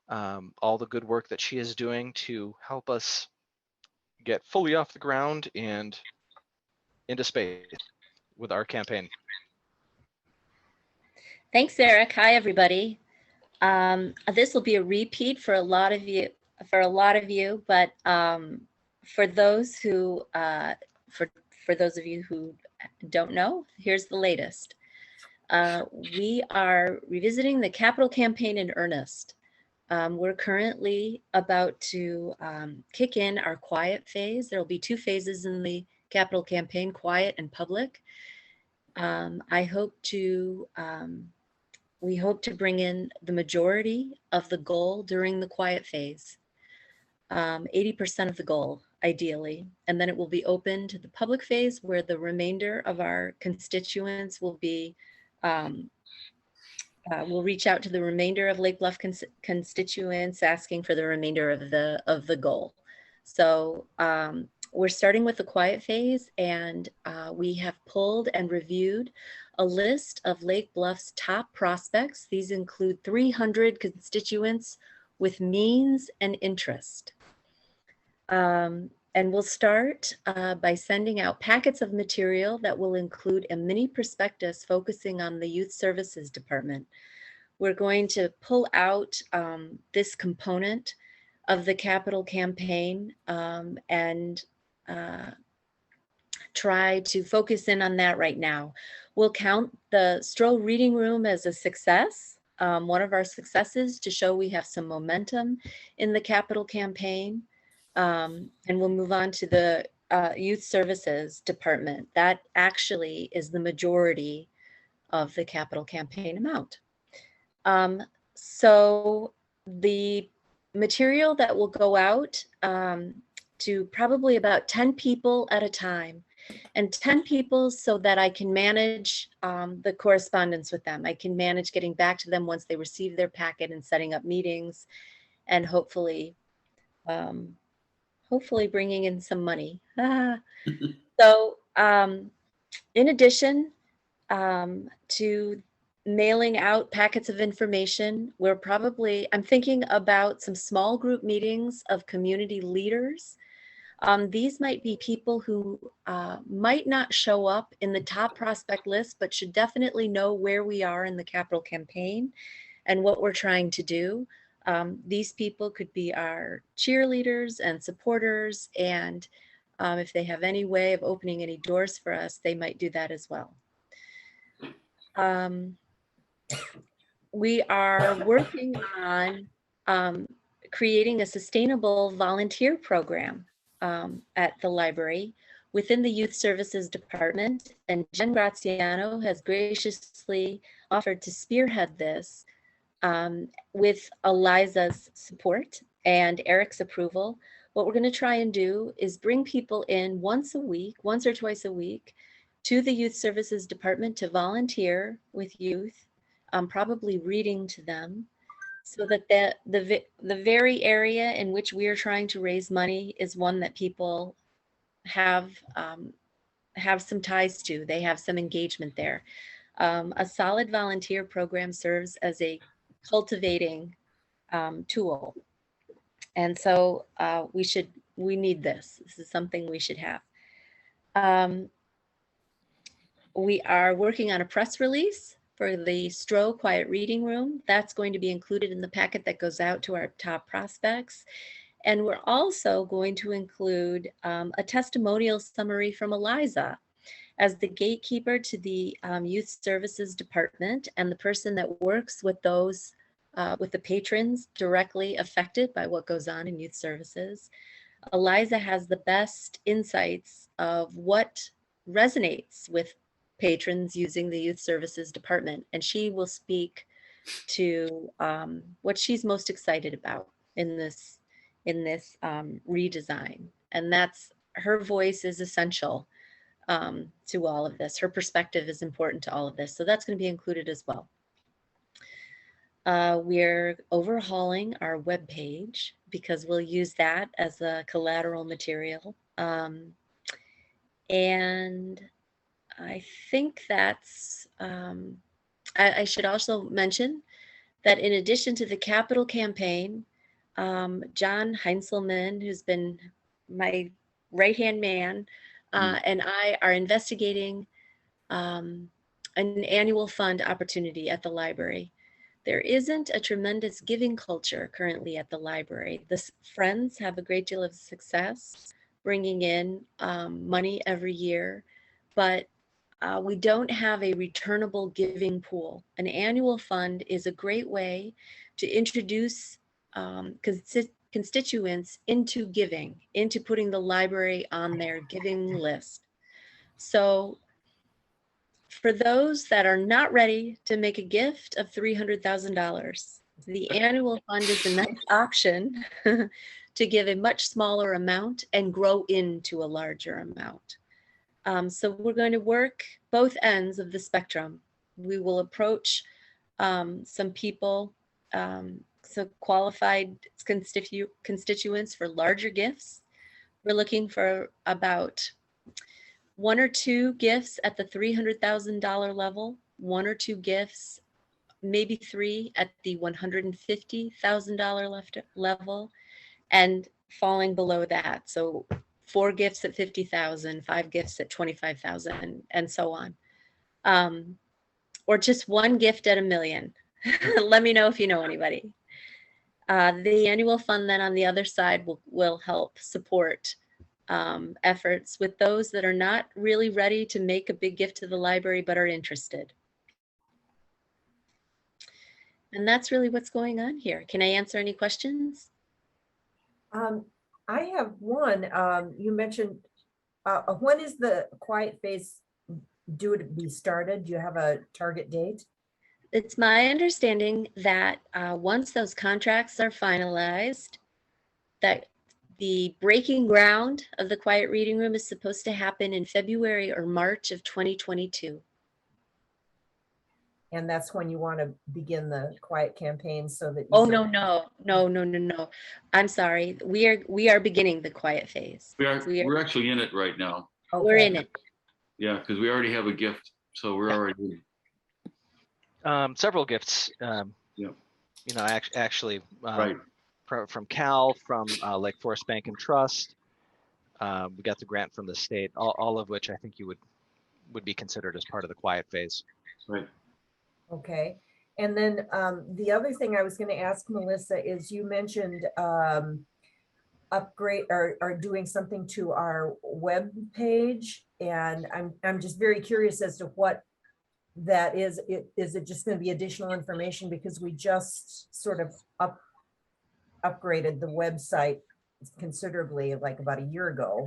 all the good work that she is doing to help us get fully off the ground and into space with our campaign. Thanks, Eric. Hi, everybody. This will be a repeat for a lot of you, but for those who, for those of you who don't know, here's the latest. We are revisiting the capital campaign in earnest. We're currently about to kick in our quiet phase. There will be two phases in the capital campaign, quiet and public. We hope to bring in the majority of the goal during the quiet phase, 80% of the goal, ideally, and then it will be open to the public phase, where the remainder of our constituents will be, we'll reach out to the remainder of Lake Bluff constituents asking for the remainder of the goal. So we're starting with the quiet phase, and we have pulled and reviewed a list of Lake Bluff's top prospects. These include 300 constituents with means and interest. And we'll start by sending out packets of material that will include a mini prospectus focusing on the Youth Services Department. We're going to pull out this component of the capital campaign and try to focus in on that right now. We'll count the Stroh Reading Room as a success, one of our successes, to show we have some momentum in the capital campaign. And we'll move on to the Youth Services Department. That actually is the majority of the capital campaign amount. So the material that will go out to probably about 10 people at a time, and 10 people so that I can manage the correspondence with them. I can manage getting back to them once they receive their packet and setting up meetings, and hopefully bringing in some money. So In addition to mailing out packets of information, I'm thinking about some small group meetings of community leaders. These might be people who might not show up in the top prospect list, but should definitely know where we are in the capital campaign and what we're trying to do. These people could be our cheerleaders and supporters, and if they have any way of opening any doors for us, they might do that as well. We are working on creating a sustainable volunteer program at the library within the Youth Services Department, and Jen Graziano has graciously offered to spearhead this with Eliza's support and Eric's approval. What we're going to try and do is bring people in once or twice a week, to the Youth Services Department to volunteer with youth, probably reading to them, so that the very area in which we are trying to raise money is one that people have some ties to. They have some engagement there. A solid volunteer program serves as a cultivating tool. And so we need this. This is something we should have. We are working on a press release for the STRO Quiet Reading Room. That's going to be included in the packet that goes out to our top prospects. And we're also going to include a testimonial summary from Eliza as the gatekeeper to the Youth Services Department and the person that works with those, with the patrons directly affected by what goes on in youth services. Eliza has the best insights of what resonates with patrons using the Youth Services Department, and she will speak to what she's most excited about in this redesign. And that's, her voice is essential to all of this. Her perspective is important to all of this. So that's going to be included as well. We're overhauling our webpage because we'll use that as a collateral material. And I think that's, I should also mention that in addition to the capital campaign, John Heintzelman, who's been my right-hand man, and I are investigating an annual fund opportunity at the library. There isn't a tremendous giving culture currently at the library. The Friends have a great deal of success bringing in money every year, but we don't have a returnable giving pool. An annual fund is a great way to introduce constituents into giving, into putting the library on their giving list. So for those that are not ready to make a gift of $300,000, the annual fund is a nice option to give a much smaller amount and grow into a larger amount. So we're going to work both ends of the spectrum. We will approach some people, so qualified constituents for larger gifts. We're looking for about 1 or 2 gifts at the $300,000 level, 1 or 2 gifts, maybe 3 at the $150,000 level, and falling below that. So 4 gifts at 50,000, 5 gifts at 25,000, and so on. Or just 1 gift at $1 million. Let me know if you know anybody. The annual fund then on the other side will help support efforts with those that are not really ready to make a big gift to the library but are interested. And that's really what's going on here. Can I answer any questions? I have one. You mentioned, when is the quiet phase due to be started? Do you have a target date? It's my understanding that once those contracts are finalized, that the breaking ground of the quiet reading room is supposed to happen in February or March of 2022. And that's when you want to begin the quiet campaign, so that you Oh, no. I'm sorry. We are beginning the quiet phase. We're actually in it right now. Okay. We're in it. Yeah, because we already have a gift, so we're already. Several gifts. Yeah. You know, actually, Right. from Cal, from Lake Forest Bank and Trust. We got the grant from the state, all of which I think you would be considered as part of the quiet phase. Right. Okay. And then the other thing I was going to ask Melissa is you mentioned upgrade or doing something to our web page, and I'm just very curious as to what that is. Is it just going to be additional information because we just sort of upgraded the website considerably like about a year ago?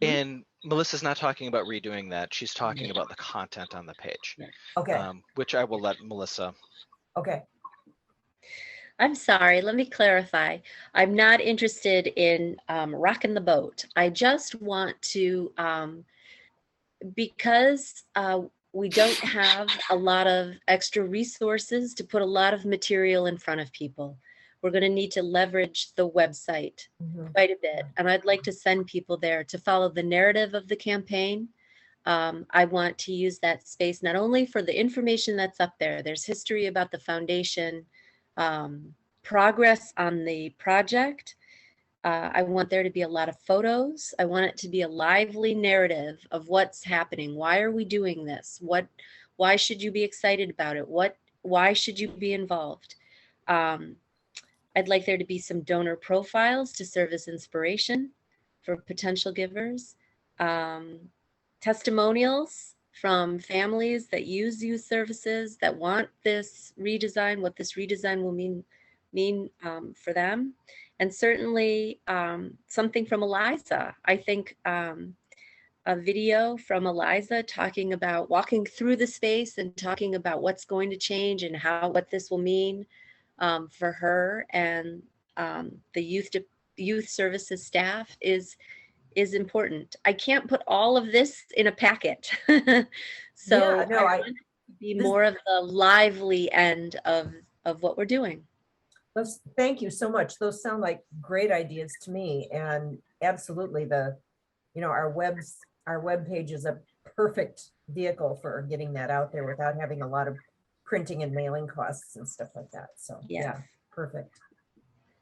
And Melissa's not talking about redoing that. She's talking about the content on the page. Okay. Which I will let Melissa. Okay. I'm sorry, let me clarify. I'm not interested in rocking the boat. I just want to, because we don't have a lot of extra resources to put a lot of material in front of people, we're going to need to leverage the website quite a bit. And I'd like to send people there to follow the narrative of the campaign. I want to use that space not only for the information that's up there, there's history about the foundation, progress on the project. I want there to be a lot of photos. I want it to be a lively narrative of what's happening. Why are we doing this? Why should you be excited about it? Why should you be involved? I'd like there to be some donor profiles to serve as inspiration for potential givers. Testimonials from families that use youth services that want this redesign, what this redesign will mean for them. And certainly something from Eliza. I think a video from Eliza talking about walking through the space and talking about what's going to change and what this will mean for her and the youth services staff is important. I can't put all of this in a packet. So yeah, no, I want it to be more of the lively end of what we're doing. Thank you so much. Those sound like great ideas to me, and absolutely our web page is a perfect vehicle for getting that out there without having a lot of printing and mailing costs and stuff like that. So yeah, perfect.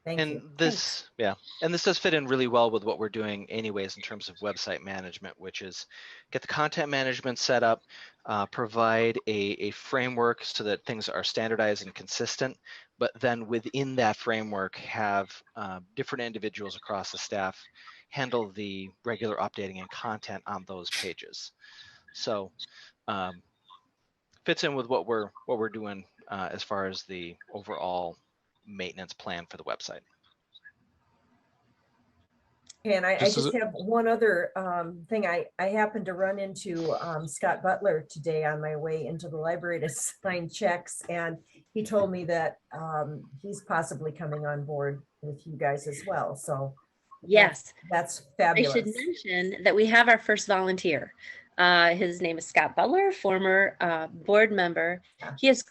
Thank you. This does fit in really well with what we're doing anyways in terms of website management, which is get the content management set up, provide a framework so that things are standardized and consistent, but then within that framework have different individuals across the staff handle the regular updating and content on those pages. So fits in with what we're doing as far as the overall maintenance plan for the website. And I just have one other thing. I happened to run into Scott Butler today on my way into the library to sign checks, and he told me that he's possibly coming on board with you guys as well. So yes, that's fabulous. I should mention that we have our first volunteer. His name is Scott Butler, former board member. He has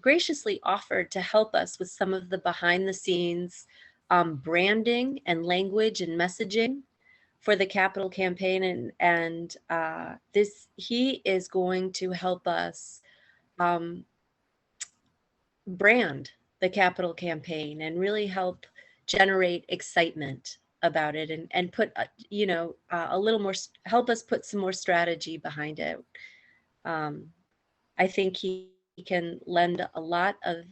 graciously offered to help us with some of the behind the scenes branding and language and messaging for the capital campaign. And he is going to help us brand the capital campaign and really help generate excitement about it and put a little more, help us put some more strategy behind it. I think he can lend a lot of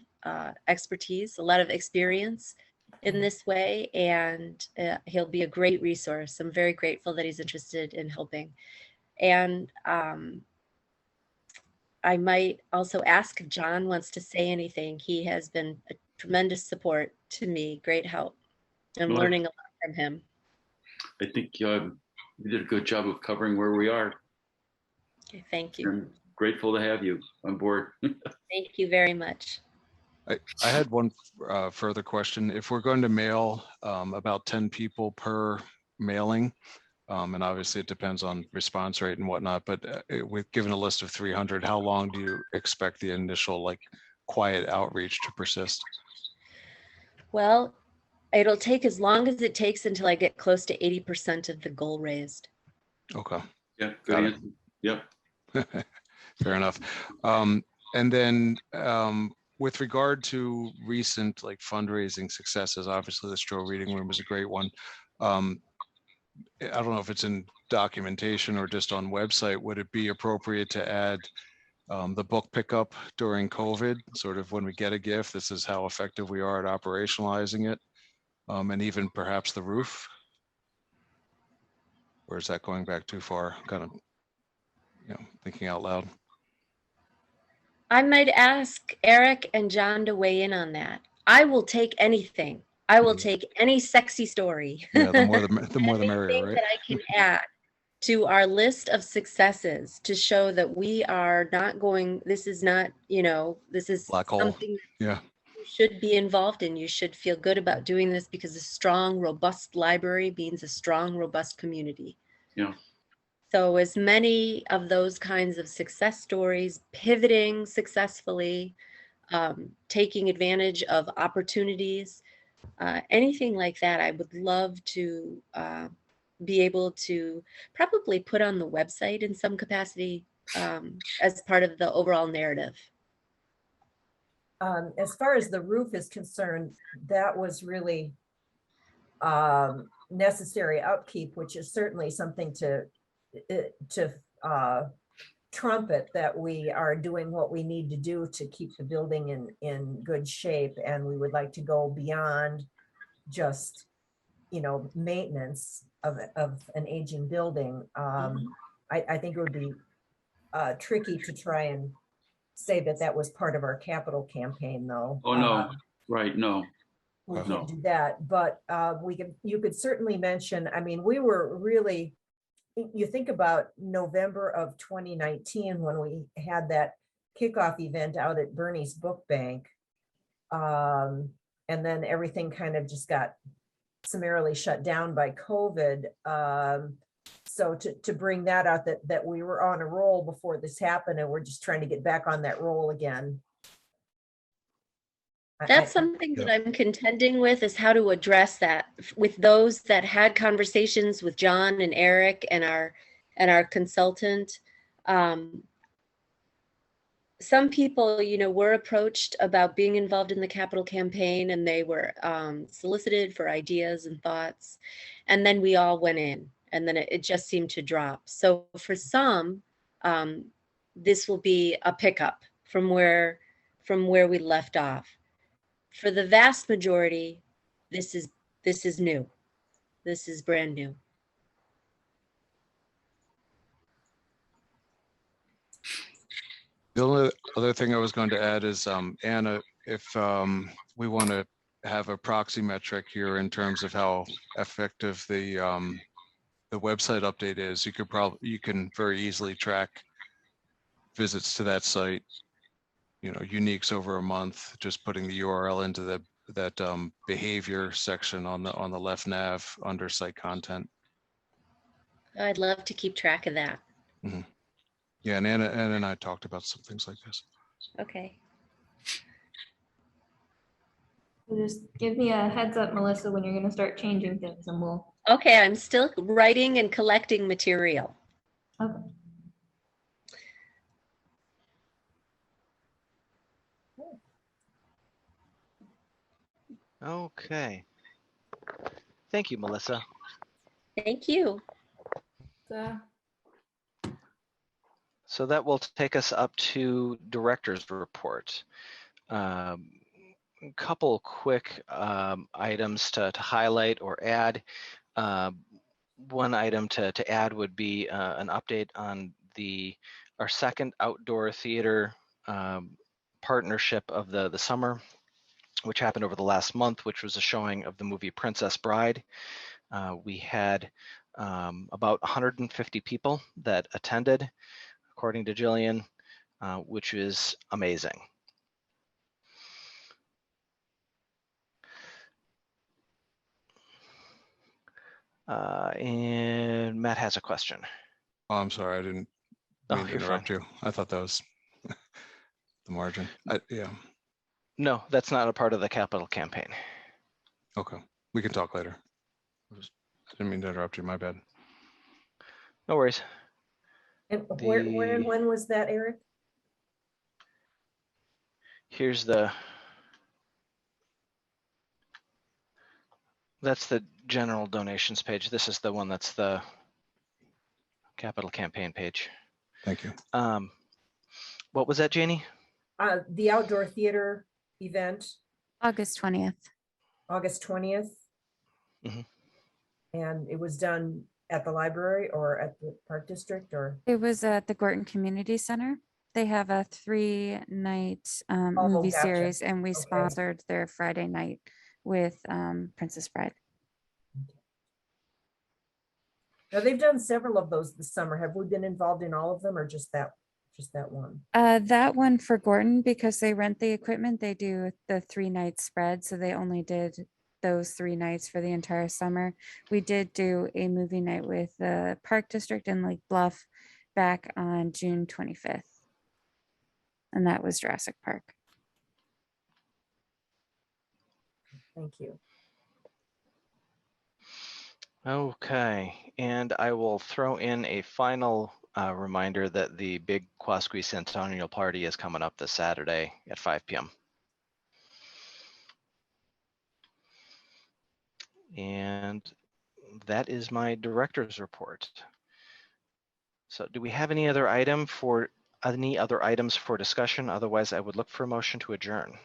expertise, a lot of experience in this way, and he'll be a great resource. I'm very grateful that he's interested in helping. And I might also ask if John wants to say anything. He has been a tremendous support to me, great help. I'm learning a lot from him. I think you did a good job of covering where we are. Okay, thank you. I'm grateful to have you on board. Thank you very much. I had one further question. If we're going to mail about 10 people per mailing, and obviously it depends on response rate and whatnot, but with given a list of 300, how long do you expect the initial quiet outreach to persist? Well, it'll take as long as it takes until I get close to 80% of the goal raised. Okay. Yeah, good answer. Yep. Fair enough. And then with regard to recent like fundraising successes, obviously the Stroh Reading Room is a great one. I don't know if it's in documentation or just on website. Would it be appropriate to add the book pickup during COVID, sort of when we get a gift, this is how effective we are at operationalizing it, and even perhaps the roof? Or is that going back too far? Kind of, thinking out loud. I might ask Eric and John to weigh in on that. I will take anything. I will take any sexy story. Yeah, the more the merrier, right? That I can add to our list of successes to show that we are not going, this is not, this is Black hole. something Yeah. you should be involved in. You should feel good about doing this because a strong, robust library means a strong, robust community. Yeah. So as many of those kinds of success stories, pivoting successfully, taking advantage of opportunities, anything like that, I would love to be able to probably put on the website in some capacity as part of the overall narrative. As far as the roof is concerned, that was really necessary upkeep, which is certainly something to trumpet that we are doing what we need to do to keep the building in good shape. And we would like to go beyond just, maintenance of an aging building. I think it would be tricky to try and say that was part of our capital campaign, though. Oh, no. Right. No. We can't do that, but you could certainly mention, we were really, you think about November of 2019 when we had that kickoff event out at Bernie's Book Bank. And then everything kind of just got summarily shut down by COVID. So to bring that out, that we were on a roll before this happened and we're just trying to get back on that roll again. That's something that I'm contending with, is how to address that with those that had conversations with John and Eric and our consultant. Some people, were approached about being involved in the capital campaign, and they were solicited for ideas and thoughts. And then we all went in, and then it just seemed to drop. So for some, this will be a pickup from where we left off. For the vast majority, this is new. This is brand new. The only other thing I was going to add is, Anna, if we want to have a proxy metric here in terms of how effective the website update is, you can very easily track visits to that site, uniques over a month, just putting the URL into that behavior section on the left nav under site content. I'd love to keep track of that. Mm-hmm. Yeah, and Anna and I talked about some things like this. Okay. Just give me a heads up, Melissa, when you're going to start changing things, and we'll. Okay, I'm still writing and collecting material. Okay. Okay. Thank you, Melissa. Thank you. So that will take us up to director's report. A couple quick items to highlight or add. One item to add would be an update on our second outdoor theater partnership of the summer, which happened over the last month, which was a showing of the movie Princess Bride. We had about 150 people that attended, according to Jillian, which is amazing. And Matt has a question. Oh, I'm sorry, I didn't mean to interrupt you. I thought that was the margin. Yeah. No, that's not a part of the capital campaign. Okay, we can talk later. I didn't mean to interrupt you, my bad. No worries. And where and when was that, Eric? Here's that's the general donations page. This is the one that's the capital campaign page. Thank you. What was that, Janie? The outdoor theater event, August 20th. August 20th. Mhm. And it was done at the library or at the Park District, or? It was at the Gorton Community Center. They have a 3-night movie gotcha. series, and we Okay. sponsored their Friday night with Princess Bride. Now, they've done several of those this summer. Have we been involved in all of them, or just that one? That one for Gorton, because they rent the equipment, they do the 3-night spread. So they only did those 3 nights for the entire summer. We did do a movie night with the Park District in Lake Bluff back on June 25th. And that was Jurassic Park. Thank you. Okay, and I will throw in a final reminder that the big Quasqui Centennial Party is coming up this Saturday at 5 p.m. And that is my director's report. So do we have any other items for discussion? Otherwise, I would look for a motion to adjourn.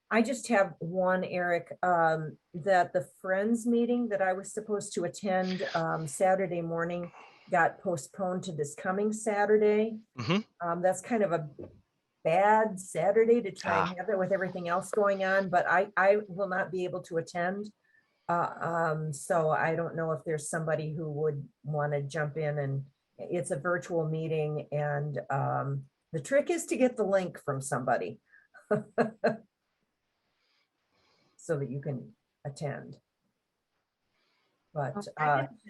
I just have one, Eric, that the Friends meeting that I was supposed to attend Saturday morning got postponed to this coming Saturday. Mm-hmm. That's kind of a bad Saturday to try and have it with everything else going on, but I will not be able to attend. So I don't know if there's somebody who would want to jump in, and it's a virtual meeting, and the trick is to get the link from somebody so that you can attend. But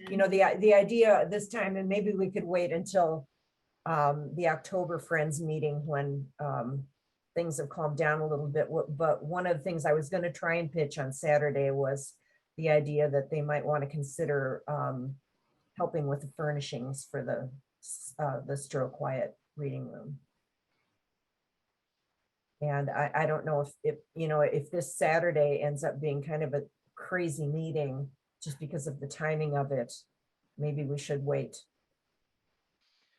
you know, the idea this time, and maybe we could wait until the October Friends meeting when things have calmed down a little bit. But one of the things I was going to try and pitch on Saturday was the idea that they might want to consider helping with the furnishings for the Stroke Quiet reading room. And I don't know if you know, if this Saturday ends up being kind of a crazy meeting just because of the timing of it, maybe we should wait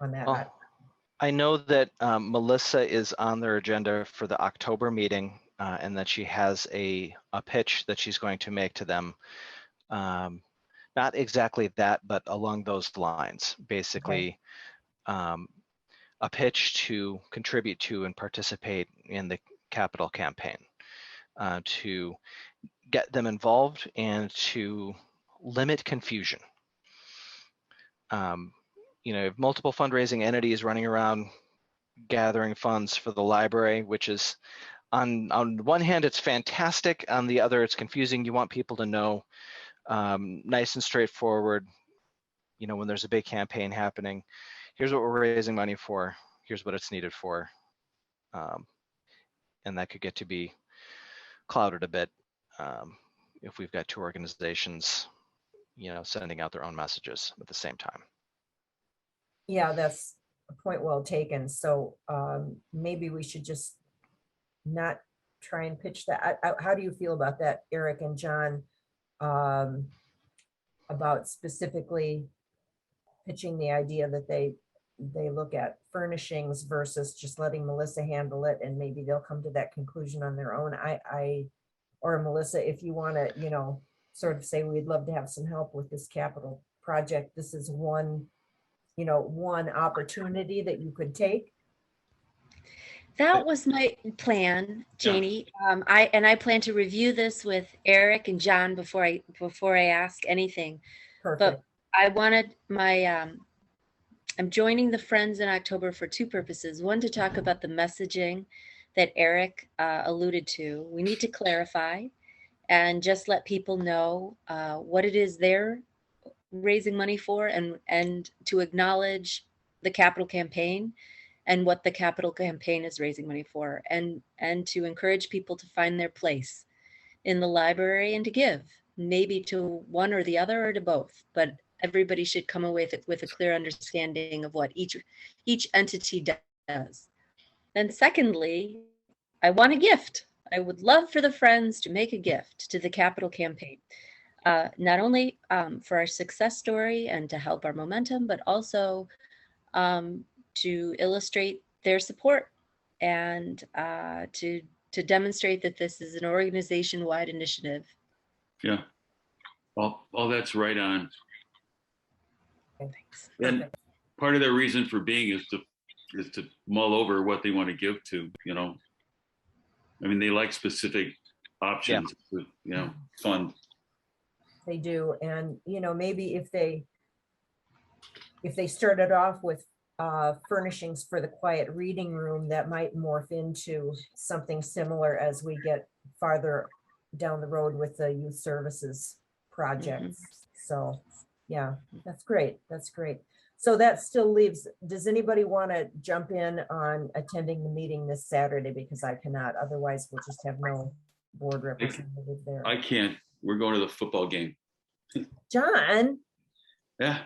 on that. Well, I know that Melissa is on their agenda for the October meeting, and that she has a pitch that she's going to make to them. Not exactly that, but along those lines. Basically, a pitch to contribute to and participate in the capital campaign, to get them involved and to limit confusion. You know, if multiple fundraising entities running around gathering funds for the library, which is on one hand, it's fantastic. On the other, it's confusing. You want people to know, nice and straightforward, you know, when there's a big campaign happening, here's what we're raising money for, here's what it's needed for. And that could get to be clouded a bit if we've got two organizations, you know, sending out their own messages at the same time. Yeah, that's a point well taken. So maybe we should just not try and pitch that. How do you feel about that, Eric and John, about specifically pitching the idea that they look at furnishings versus just letting Melissa handle it, and maybe they'll come to that conclusion on their own. Or Melissa, if you want to, you know, sort of say, we'd love to have some help with this capital project. This is one, you know, one opportunity that you could take. That was my plan, Janie. I plan to review this with Eric and John before I ask anything. Perfect. But I wanted my I'm joining the Friends in October for two purposes. One, to talk about the messaging that Eric alluded to. We need to clarify and just let people know what it is they're raising money for, and to acknowledge the capital campaign and what the capital campaign is raising money for, and to encourage people to find their place in the library and to give, maybe to one or the other or to both, but everybody should come away with a clear understanding of what each entity does. Then secondly, I want a gift. I would love for the friends to make a gift to the capital campaign. Not only for our success story and to help our momentum, but also to illustrate their support and to demonstrate that this is an organization-wide initiative. Yeah. All that's right on. Thanks. And part of their reason for being is to mull over what they want to give to, you know. I mean, they like specific options to, you know, fund. They do. And, you know, maybe if they started off with furnishings for the quiet reading room, that might morph into something similar as we get farther down the road with the youth services projects. So yeah, that's great. That's great. So that still leaves, does anybody want to jump in on attending the meeting this Saturday? Because I cannot, otherwise we'll just have no board representative there. I can't. We're going to the football game. John, Yeah.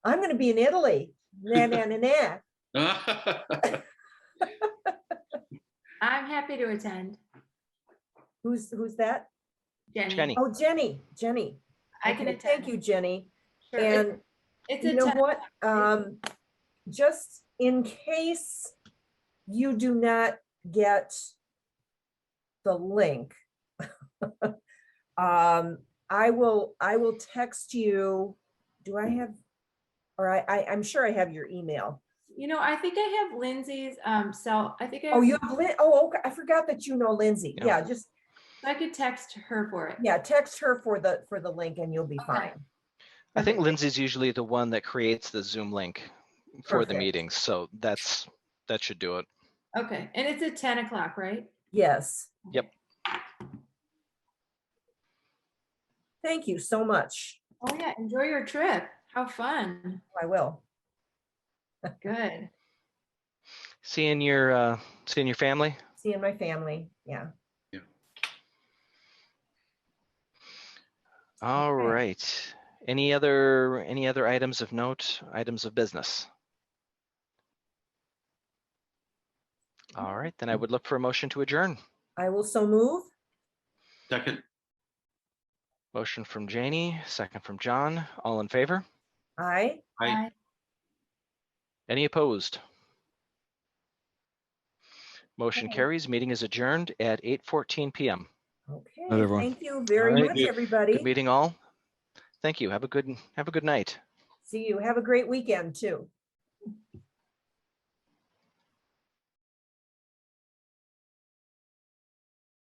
I'm going to be in Italy. Nah, nah, nah, nah. I'm happy to attend. Who's that? Jenny. Oh, Jenny. I can Okay, attend. thank you, Jenny. Sure. And It's you a know 10 what? o'clock. Just in case you do not get the link, I will text you. Do I have, or I'm sure I have your email. You know, I think I have Lindsay's cell. I think I Oh, you have oh, okay. I forgot that you know Lindsay. Yeah. Yeah, just I could text her for it. yeah, text her for the link and you'll be fine. I think Okay. Lindsay's usually the one that creates the Zoom link for the Perfect. meetings. So that should do it. Okay, and it's at 10 o'clock, right? Yes. Yep. Thank you so much. Oh yeah, enjoy your trip. How fun. I will. Good. Seeing your family. Seeing my family. Yeah. All Okay. right. Any other items of note, items of business? All right, then I would look for a motion to adjourn. I will so move. Second. Motion from Janie, second from John. All in favor? Aye. Aye. Any opposed? Motion Okay. carries. Meeting is adjourned at 8:14 p.m. Okay. Night, everyone. Thank you very All right. much, everybody. Good meeting all. Thank you. Have a good night. See you. Have a great weekend too.